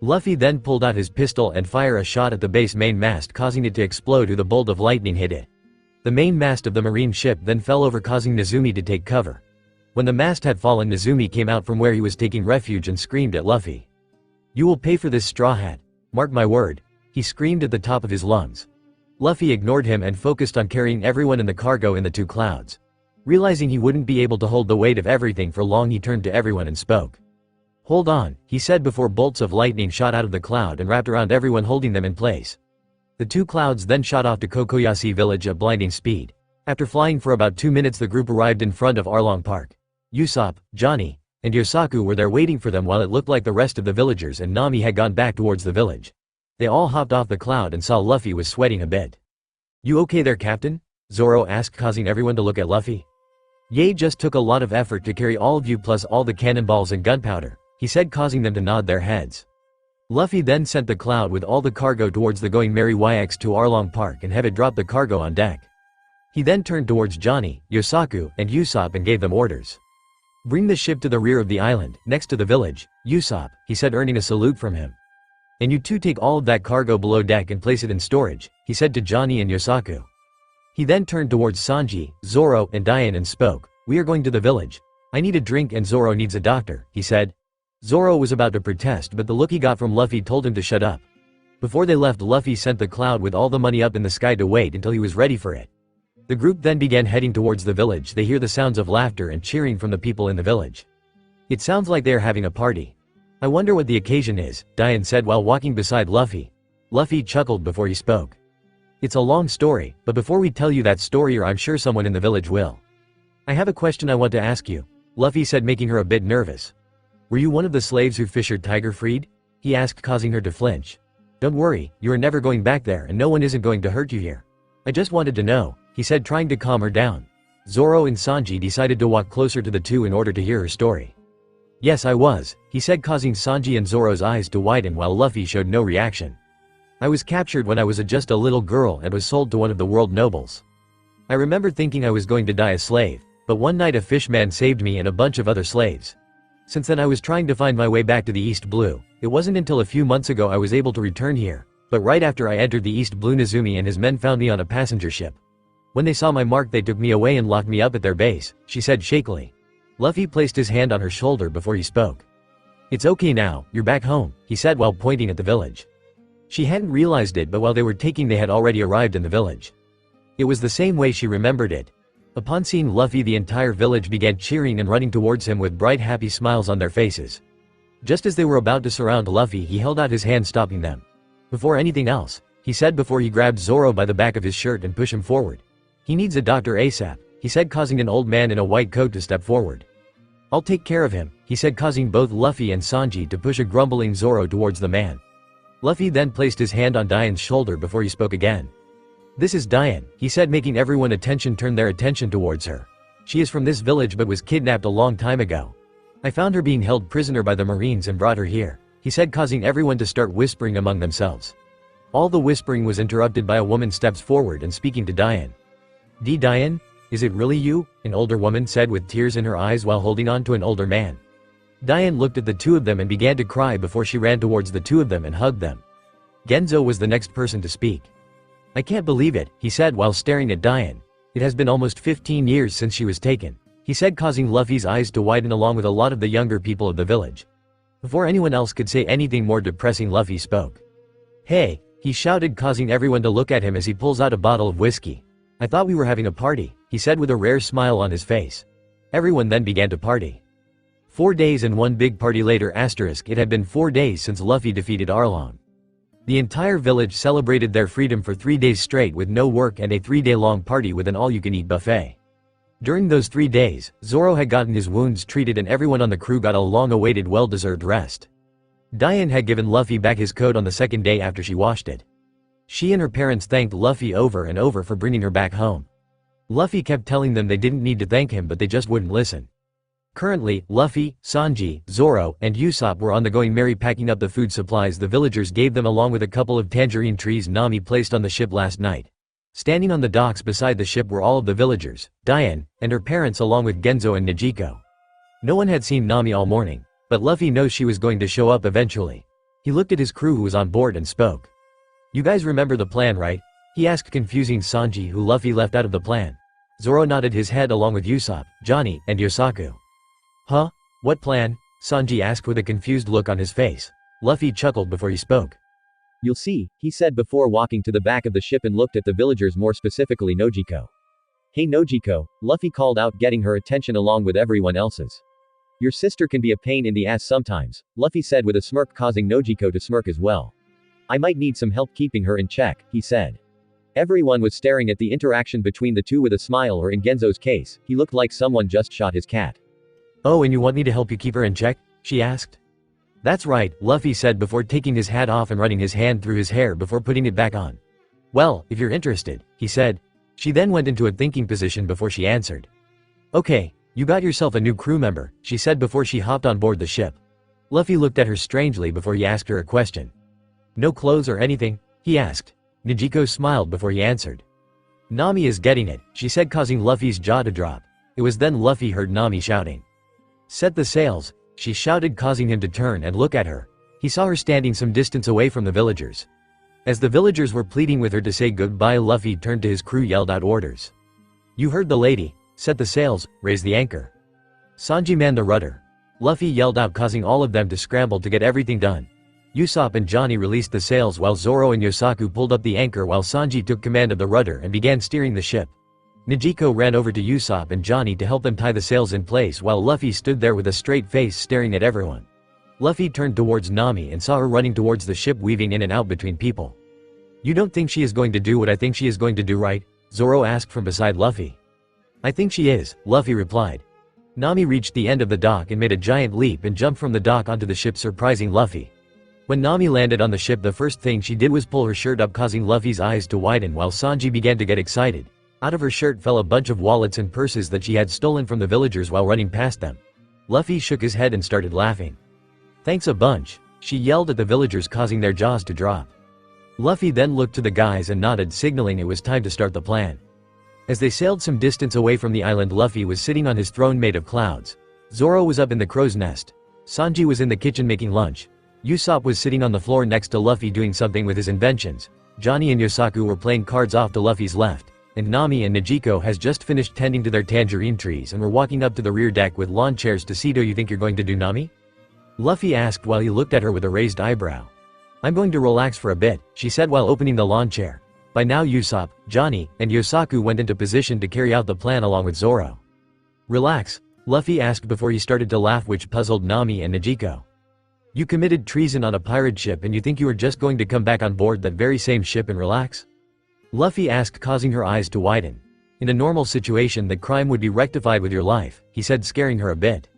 Luffy then pulled out his pistol and fired a shot at the base main mast, causing it to explode as a bolt of lightning hit it. The main mast of the marine ship then fell over, causing Nezumi to take cover. When the mast had fallen, Nezumi came out from where he was taking refuge and screamed at Luffy. "You will pay for this, Straw Hat. Mark my word," he screamed at the top of his lungs. Luffy ignored him and focused on carrying everyone in the cargo in the two clouds. Realizing he wouldn't be able to hold the weight of everything for long, he turned to everyone and spoke. "Hold on," he said before bolts of lightning shot out of the cloud and wrapped around everyone, holding them in place. The two clouds then shot off to Kokoyashi village at blinding speed. After flying for about 2 minutes, the group arrived in front of Arlong Park. Usopp, Johnny, and Yosaku were there waiting for them, while it looked like the rest of the villagers and Nami had gone back towards the village. They all hopped off the cloud and saw Luffy was sweating a bit. "You okay there, Captain?" Zoro asked, causing everyone to look at Luffy. "Ye just took a lot of effort to carry all of you plus all the cannonballs and gunpowder," he said, causing them to nod their heads. Luffy then sent the cloud with all the cargo towards the Going Merry YX to Arlong Park and have it drop the cargo on deck. He then turned towards Johnny, Yosaku, and Usopp and gave them orders. "Bring the ship to the rear of the island, next to the village, Usopp," he said, earning a salute from him. "And you two take all of that cargo below deck and place it in storage," he said to Johnny and Yosaku. He then turned towards Sanji, Zoro, and Diane and spoke. "We are going to the village. I need a drink and Zoro needs a doctor," he said. Zoro was about to protest, but the look he got from Luffy told him to shut up. Before they left, Luffy sent the cloud with all the money up in the sky to wait until he was ready for it. The group then began heading towards the village. They hear the sounds of laughter and cheering from the people in the village. "It sounds like they are having a party. I wonder what the occasion is," Diane said while walking beside Luffy. Luffy chuckled before he spoke. "It's a long story, but before we tell you that story, or I'm sure someone in the village will. I have a question I want to ask you," Luffy said, making her a bit nervous. "Were you one of the slaves who Fisher Tiger freed?" he asked, causing her to flinch. "Don't worry, you are never going back there and no one isn't going to hurt you here. I just wanted to know," he said, trying to calm her down. Zoro and Sanji decided to walk closer to the two in order to hear her story. "Yes, I was," he said, causing Sanji and Zoro's eyes to widen while Luffy showed no reaction. "I was captured when I was just a little girl and was sold to one of the world nobles. I remember thinking I was going to die a slave, but one night a fishman saved me and a bunch of other slaves. Since then I was trying to find my way back to the East Blue. It wasn't until a few months ago I was able to return here, but right after I entered the East Blue, Nezumi and his men found me on a passenger ship. When they saw my mark, they took me away and locked me up at their base," she said shakily. Luffy placed his hand on her shoulder before he spoke. "It's okay now, you're back home," he said while pointing at the village. She hadn't realized it, but while they were taking, they had already arrived in the village. It was the same way she remembered it. Upon seeing Luffy, the entire village began cheering and running towards him with bright, happy smiles on their faces. Just as they were about to surround Luffy, he held out his hand, stopping them. "Before anything else," he said before he grabbed Zoro by the back of his shirt and pushed him forward. "He needs a doctor ASAP," he said, causing an old man in a white coat to step forward. "I'll take care of him," he said, causing both Luffy and Sanji to push a grumbling Zoro towards the man. Luffy then placed his hand on Diane's shoulder before he spoke again. "This is Diane," he said, making everyone turn their attention towards her. "She is from this village but was kidnapped a long time ago. I found her being held prisoner by the Marines and brought her here," he said, causing everyone to start whispering among themselves. All the whispering was interrupted by a woman steps forward and speaking to Diane. Diane? Is it really you?" an older woman said with tears in her eyes while holding on to an older man. Diane looked at the two of them and began to cry before she ran towards the two of them and hugged them. Genzo was the next person to speak. "I can't believe it," he said while staring at Diane. "It has been almost 15 years since she was taken," he said, causing Luffy's eyes to widen along with a lot of the younger people of the village. Before anyone else could say anything more depressing, Luffy spoke. "Hey," he shouted, causing everyone to look at him as he pulls out a bottle of whiskey. "I thought we were having a party," he said with a rare smile on his face. Everyone then began to party. 4 days and one big party later, it had been 4 days since Luffy defeated Arlong. The entire village celebrated their freedom for 3 days straight with no work and a 3-day-long party with an all-you-can-eat buffet. During those 3 days, Zoro had gotten his wounds treated and everyone on the crew got a long-awaited well-deserved rest. Diane had given Luffy back his coat on the second day after she washed it. She and her parents thanked Luffy over and over for bringing her back home. Luffy kept telling them they didn't need to thank him, but they just wouldn't listen. Currently, Luffy, Sanji, Zoro, and Usopp were on the going merry packing up the food supplies the villagers gave them along with a couple of tangerine trees Nami placed on the ship last night. Standing on the docks beside the ship were all of the villagers, Diane, and her parents along with Genzo and Nijiko. No one had seen Nami all morning, but Luffy knows she was going to show up eventually. He looked at his crew who was on board and spoke. "You guys remember the plan, right?" he asked, confusing Sanji, who Luffy left out of the plan. Zoro nodded his head along with Usopp, Johnny, and Yosaku. "Huh? What plan?" Sanji asked with a confused look on his face. Luffy chuckled before he spoke. "You'll see," he said before walking to the back of the ship and looked at the villagers, more specifically Nojiko. "Hey Nojiko," Luffy called out, getting her attention along with everyone else's. "Your sister can be a pain in the ass sometimes," Luffy said with a smirk, causing Nojiko to smirk as well. "I might need some help keeping her in check," he said. Everyone was staring at the interaction between the two with a smile, or in Genzo's case, he looked like someone just shot his cat. "Oh, and you want me to help you keep her in check?" she asked. "That's right," Luffy said before taking his hat off and running his hand through his hair before putting it back on. "Well, if you're interested," he said. She then went into a thinking position before she answered. "Okay, you got yourself a new crew member," she said before she hopped on board the ship. Luffy looked at her strangely before he asked her a question. "No clothes or anything?" he asked. Nijiko smiled before he answered. "Nami is getting it," she said, causing Luffy's jaw to drop. It was then Luffy heard Nami shouting. "Set the sails," she shouted, causing him to turn and look at her. He saw her standing some distance away from the villagers. As the villagers were pleading with her to say goodbye, Luffy turned to his crew, yelled out orders. "You heard the lady. Set the sails, raise the anchor. Sanji, man the rudder." Luffy yelled out, causing all of them to scramble to get everything done. Usopp and Johnny released the sails while Zoro and Yosaku pulled up the anchor while Sanji took command of the rudder and began steering the ship. Nijiko ran over to Usopp and Johnny to help them tie the sails in place while Luffy stood there with a straight face staring at everyone. Luffy turned towards Nami and saw her running towards the ship, weaving in and out between people. "You don't think she is going to do what I think she is going to do, right?" Zoro asked from beside Luffy. "I think she is," Luffy replied. Nami reached the end of the dock and made a giant leap and jumped from the dock onto the ship, surprising Luffy. When Nami landed on the ship, the first thing she did was pull her shirt up, causing Luffy's eyes to widen while Sanji began to get excited. Out of her shirt fell a bunch of wallets and purses that she had stolen from the villagers while running past them. Luffy shook his head and started laughing. "Thanks a bunch," she yelled at the villagers, causing their jaws to drop. Luffy then looked to the guys and nodded, signaling it was time to start the plan. As they sailed some distance away from the island, Luffy was sitting on his throne made of clouds. Zoro was up in the crow's nest. Sanji was in the kitchen making lunch. Usopp was sitting on the floor next to Luffy doing something with his inventions. Johnny and Yosaku were playing cards off to Luffy's left. And Nami and Nijiko has just finished tending to their tangerine trees and were walking up to the rear deck with lawn chairs to see. "Do you think you're going to do, Nami?" Luffy asked while he looked at her with a raised eyebrow. "I'm going to relax for a bit," she said while opening the lawn chair. By now Usopp, Johnny, and Yosaku went into position to carry out the plan along with Zoro. "Relax?" Luffy asked before he started to laugh, which puzzled Nami and Nijiko. "You committed treason on a pirate ship and you think you are just going to come back on board that very same ship and relax?" Luffy asked, causing her eyes to widen. "In a normal situation that crime would be rectified with your life," he said, scaring her a bit.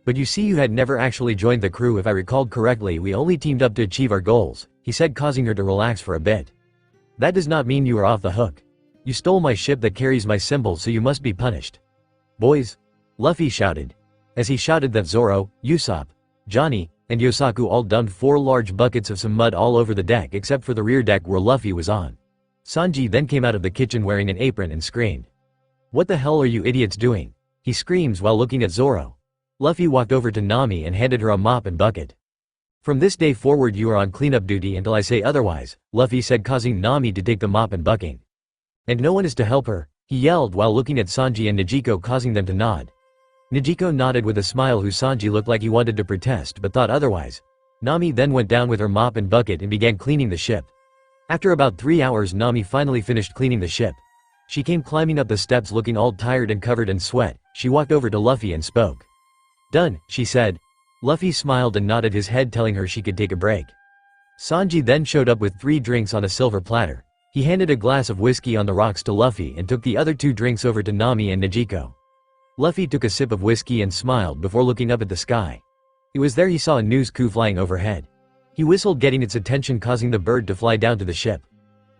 "But you see, you had never actually joined the crew. If I recalled correctly, we only teamed up to achieve our goals," he said, causing her to relax for a bit. "That does not mean you are off the hook. You stole my ship that carries my symbol, so you must be punished." "Boys!" Luffy shouted. As he shouted that, Zoro, Usopp, Johnny, and Yosaku all dumped 4 large buckets of some mud all over the deck except for the rear deck where Luffy was on. Sanji then came out of the kitchen wearing an apron and screamed. "What the hell are you idiots doing?" he screams while looking at Zoro. Luffy walked over to Nami and handed her a mop and bucket. "From this day forward you are on cleanup duty until I say otherwise," Luffy said, causing Nami to take the mop and bucket. "And no one is to help her," he yelled while looking at Sanji and Nijiko, causing them to nod. Nijiko nodded with a smile, who Sanji looked like he wanted to protest but thought otherwise. Nami then went down with her mop and bucket and began cleaning the ship. After about 3 hours, Nami finally finished cleaning the ship. She came climbing up the steps looking all tired and covered in sweat. She walked over to Luffy and spoke. "Done," she said. Luffy smiled and nodded his head, telling her she could take a break. Sanji then showed up with 3 drinks on a silver platter. He handed a glass of whiskey on the rocks to Luffy and took the other 2 drinks over to Nami and Nijiko. Luffy took a sip of whiskey and smiled before looking up at the sky. It was there he saw a news coup flying overhead. He whistled, getting its attention, causing the bird to fly down to the ship.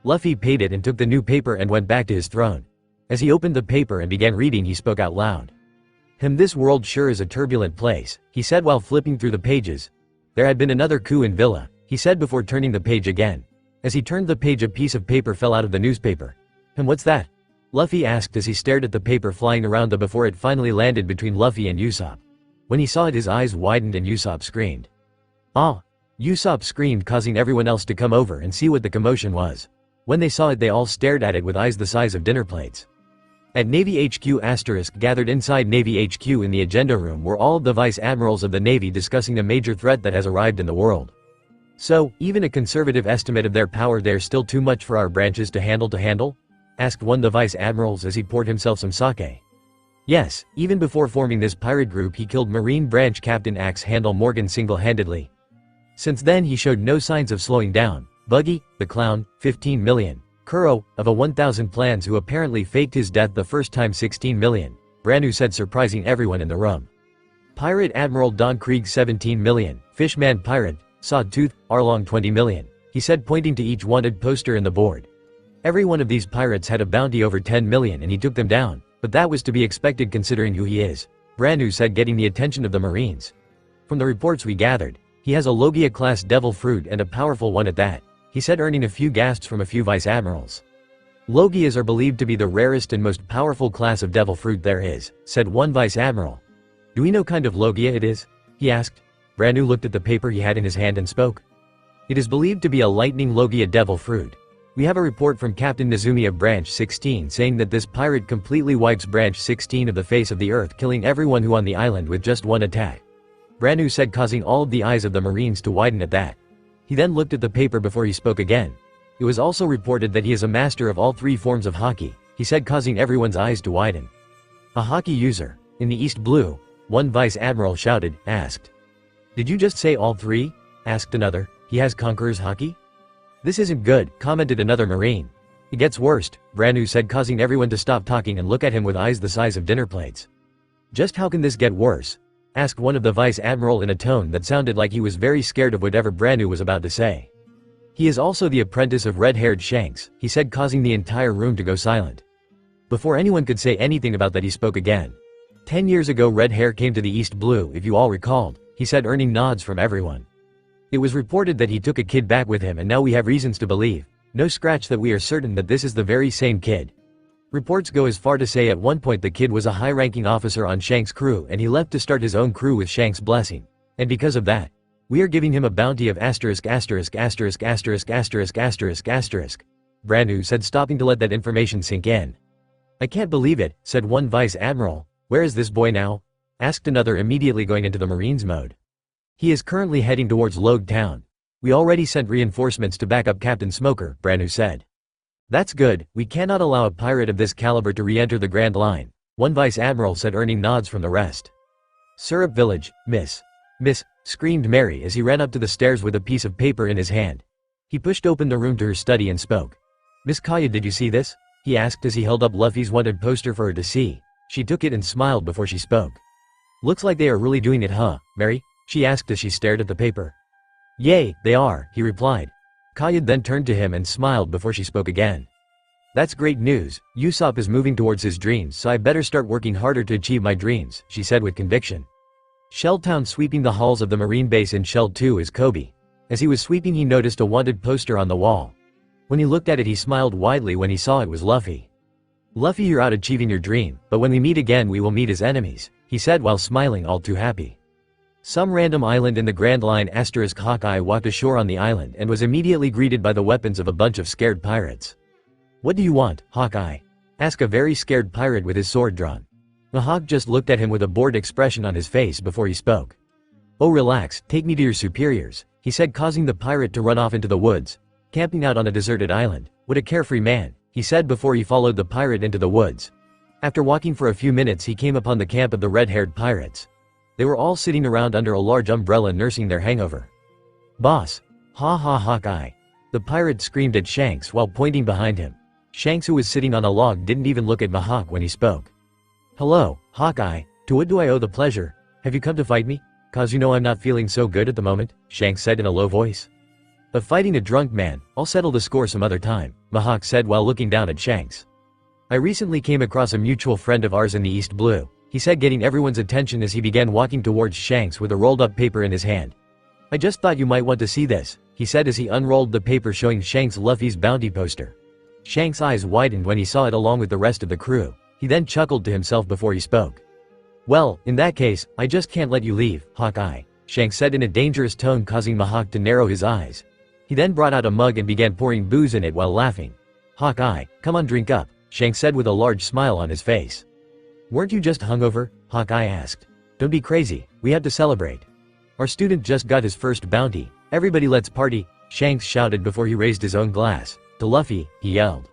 Luffy paid it and took the new paper and went back to his throne. As he opened the paper and began reading, he spoke out loud. This world sure is a turbulent place, he said while flipping through the pages. There had been another coup in Villa, he said before turning the page again. As he turned the page, a piece of paper fell out of the newspaper. What's that? Luffy asked as he stared at the paper flying around them before it finally landed between Luffy and Usopp. When he saw it, his eyes widened and Usopp screamed. "Ah!" Usopp screamed, causing everyone else to come over and see what the commotion was. When they saw it, they all stared at it with eyes the size of dinner plates. At Navy HQ *, gathered inside Navy HQ in the agenda room were all of the vice admirals of the Navy discussing a major threat that has arrived in the world. "So, even a conservative estimate of their power, there's still too much for our branches to handle? Asked one of the vice admirals as he poured himself some sake. "Yes, even before forming this pirate group he killed Marine Branch Captain Axe Handle Morgan single-handedly. Since then he showed no signs of slowing down. Buggy, the clown, 15 million. Kuro, of a 1000 plans, who apparently faked his death the first time, 16 million. Branu said, surprising everyone in the room. Pirate Admiral Don Krieg, 17 million. Fishman Pirate, Sawtooth, Arlong, 20 million. He said, pointing to each wanted poster in the board. Every one of these pirates had a bounty over 10 million and he took them down, but that was to be expected considering who he is. Branu said, getting the attention of the Marines. From the reports we gathered, he has a Logia-class devil fruit and a powerful one at that, he said, earning a few gasps from a few vice admirals. Logias are believed to be the rarest and most powerful class of devil fruit there is, said one vice admiral. Do we know kind of Logia it is? He asked. Branu looked at the paper he had in his hand and spoke. It is believed to be a lightning Logia devil fruit. We have a report from Captain Nezumi of Branch 16 saying that this pirate completely wipes Branch 16 of the face of the earth, killing everyone who on the island with just one attack. Branu said, causing all of the eyes of the Marines to widen at that. He then looked at the paper before he spoke again. It was also reported that he is a master of all 3 forms of hockey, he said, causing everyone's eyes to widen. A hockey user, in the East Blue, one vice admiral shouted, asked. Did you just say all 3? Asked another. He has Conqueror's hockey? This isn't good, commented another Marine. It gets worse, Branu said, causing everyone to stop talking and look at him with eyes the size of dinner plates. Just how can this get worse? Asked one of the vice admiral in a tone that sounded like he was very scared of whatever Branu was about to say. He is also the apprentice of red-haired Shanks, he said, causing the entire room to go silent. Before anyone could say anything about that, he spoke again. 10 years ago Red Hair came to the East Blue, if you all recalled, he said, earning nods from everyone. It was reported that he took a kid back with him, and now we have reasons to believe, no scratch, that we are certain that this is the very same kid. Reports go as far to say at one point the kid was a high-ranking officer on Shanks' crew and he left to start his own crew with Shanks' blessing. And because of that, we are giving him a bounty of ************************************************************************************************************************************************************************************************************************************************************************************************************************ Branu said, stopping to let that information sink in. I can't believe it, said one vice admiral. Where is this boy now? Asked another, immediately going into the Marines mode. He is currently heading towards Logue Town. We already sent reinforcements to back up Captain Smoker, Branu said. That's good, we cannot allow a pirate of this caliber to re-enter the Grand Line, one vice admiral said, earning nods from the rest. Syrup Village, Miss, screamed Mary as he ran up to the stairs with a piece of paper in his hand. He pushed open the room to her study and spoke. Miss Kaya, did you see this? He asked as he held up Luffy's wanted poster for her to see. She took it and smiled before she spoke. Looks like they are really doing it, huh, Mary? She asked as she stared at the paper. Yay, they are, he replied. Kaya then turned to him and smiled before she spoke again. That's great news. Usopp is moving towards his dreams, so I better start working harder to achieve my dreams, she said with conviction. Shelltown. Sweeping the halls of the Marine base in Shell 2 is Kobe. As he was sweeping, he noticed a wanted poster on the wall. When he looked at it, he smiled widely when he saw it was Luffy. Luffy, you're out achieving your dream, but when we meet again we will meet as enemies, he said while smiling all too happy. Some random island in the Grand Line *****. Hawkeye walked ashore on the island and was immediately greeted by the weapons of a bunch of scared pirates. What do you want, Hawkeye? Asked a very scared pirate with his sword drawn. The Hawk just looked at him with a bored expression on his face before he spoke. Oh, relax, take me to your superiors, he said, causing the pirate to run off into the woods. Camping out on a deserted island, what a carefree man, he said before he followed the pirate into the woods. After walking for a few minutes, he came upon the camp of the red-haired pirates. They were all sitting around under a large umbrella nursing their hangover. Boss! Ha ha, Hawkeye! The pirate screamed at Shanks while pointing behind him. Shanks, who was sitting on a log, didn't even look at Mihawk when he spoke. Hello, Hawkeye, to what do I owe the pleasure? Have you come to fight me? Cause you know I'm not feeling so good at the moment, Shanks said in a low voice. Of fighting a drunk man, I'll settle the score some other time, Mihawk said while looking down at Shanks. I recently came across a mutual friend of ours in the East Blue, he said, getting everyone's attention as he began walking towards Shanks with a rolled up paper in his hand. I just thought you might want to see this, he said as he unrolled the paper showing Shanks Luffy's bounty poster. Shanks' eyes widened when he saw it along with the rest of the crew. He then chuckled to himself before he spoke. Well, in that case, I just can't let you leave, Hawkeye, Shanks said in a dangerous tone, causing Mihawk to narrow his eyes. He then brought out a mug and began pouring booze in it while laughing. Hawkeye, come on, drink up, Shanks said with a large smile on his face. Weren't you just hungover? Hawkeye asked. Don't be crazy, we had to celebrate. Our student just got his first bounty, everybody let's party, Shanks shouted before he raised his own glass. To Luffy, he yelled.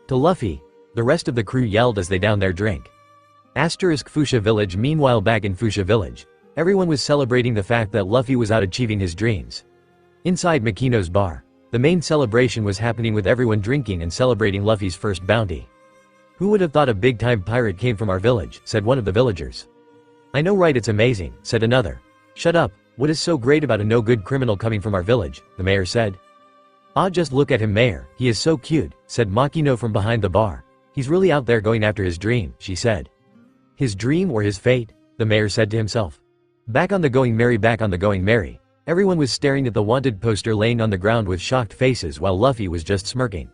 To Luffy, the rest of the crew yelled as they downed their drink. Fuchsia Village. Meanwhile, back in Fuchsia Village, everyone was celebrating the fact that Luffy was out achieving his dreams. Inside Makino's bar, the main celebration was happening with everyone drinking and celebrating Luffy's first bounty. Who would have thought a big-time pirate came from our village, said one of the villagers. I know, right, it's amazing, said another. Shut up, what is so great about a no-good criminal coming from our village, the mayor said. Ah, just look at him, mayor, he is so cute, said Makino from behind the bar. He's really out there going after his dream, she said. His dream or his fate, the mayor said to himself. Back on the Going Merry. Everyone was staring at the wanted poster laying on the ground with shocked faces while Luffy was just smirking.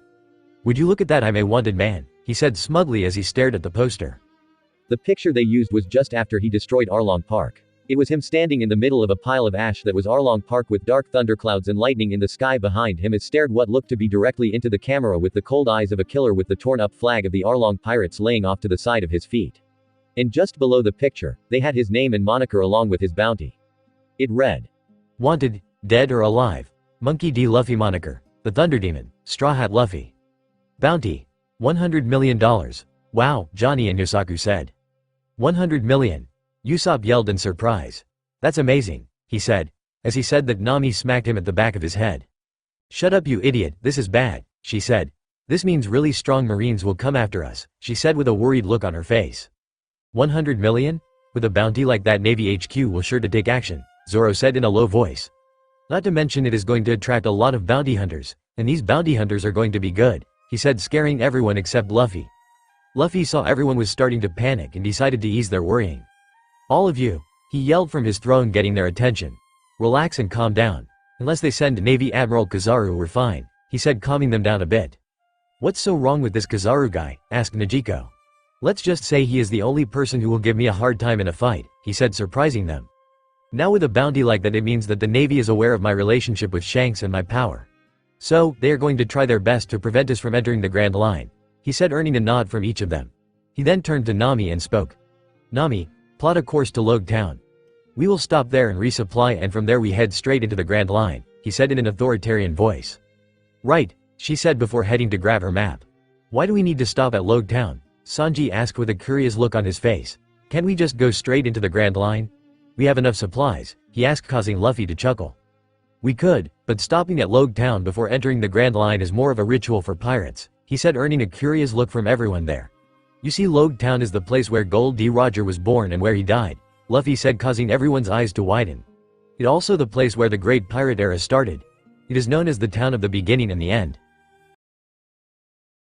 Would you look at that, I'm a wanted man, he said smugly as he stared at the poster. The picture they used was just after he destroyed Arlong Park. It was him standing in the middle of a pile of ash that was Arlong Park with dark thunderclouds and lightning in the sky behind him as stared what looked to be directly into the camera with the cold eyes of a killer with the torn up flag of the Arlong Pirates laying off to the side of his feet. And just below the picture, they had his name and moniker along with his bounty. It read, Wanted, dead or alive, Monkey D. Luffy moniker, the Thunder Demon, Straw Hat Luffy. Bounty, $100 million. Wow, Johnny and Yosaku said. 100 million. Usopp yelled in surprise. That's amazing, he said, as he said that Nami smacked him at the back of his head. Shut up, you idiot, this is bad, she said. This means really strong Marines will come after us, she said with a worried look on her face. 100 million? With a bounty like that, Navy HQ will sure to take action, Zoro said in a low voice. Not to mention it is going to attract a lot of bounty hunters, and these bounty hunters are going to be good, he said, scaring everyone except Luffy. Luffy saw everyone was starting to panic and decided to ease their worrying. All of you, he yelled from his throne, getting their attention. Relax and calm down. Unless they send Navy Admiral Kizaru, we're fine, he said, calming them down a bit. What's so wrong with this Kizaru guy? Asked Najiko. Let's just say he is the only person who will give me a hard time in a fight, he said, surprising them. Now with a bounty like that, it means that the Navy is aware of my relationship with Shanks and my power. So, they are going to try their best to prevent us from entering the Grand Line, he said, earning a nod from each of them. He then turned to Nami and spoke. Nami, plot a course to Logue Town. We will stop there and resupply, and from there we head straight into the Grand Line, he said in an authoritarian voice. Right, she said before heading to grab her map. Why do we need to stop at Logue Town? Sanji asked with a curious look on his face. Can't we just go straight into the Grand Line? We have enough supplies, he asked, causing Luffy to chuckle. We could, but stopping at Logue Town before entering the Grand Line is more of a ritual for pirates, he said, earning a curious look from everyone there. You see, Logue Town is the place where Gold D. Roger was born and where he died, Luffy said, causing everyone's eyes to widen. It also the place where the Great Pirate Era started. It is known as the town of the beginning and the end.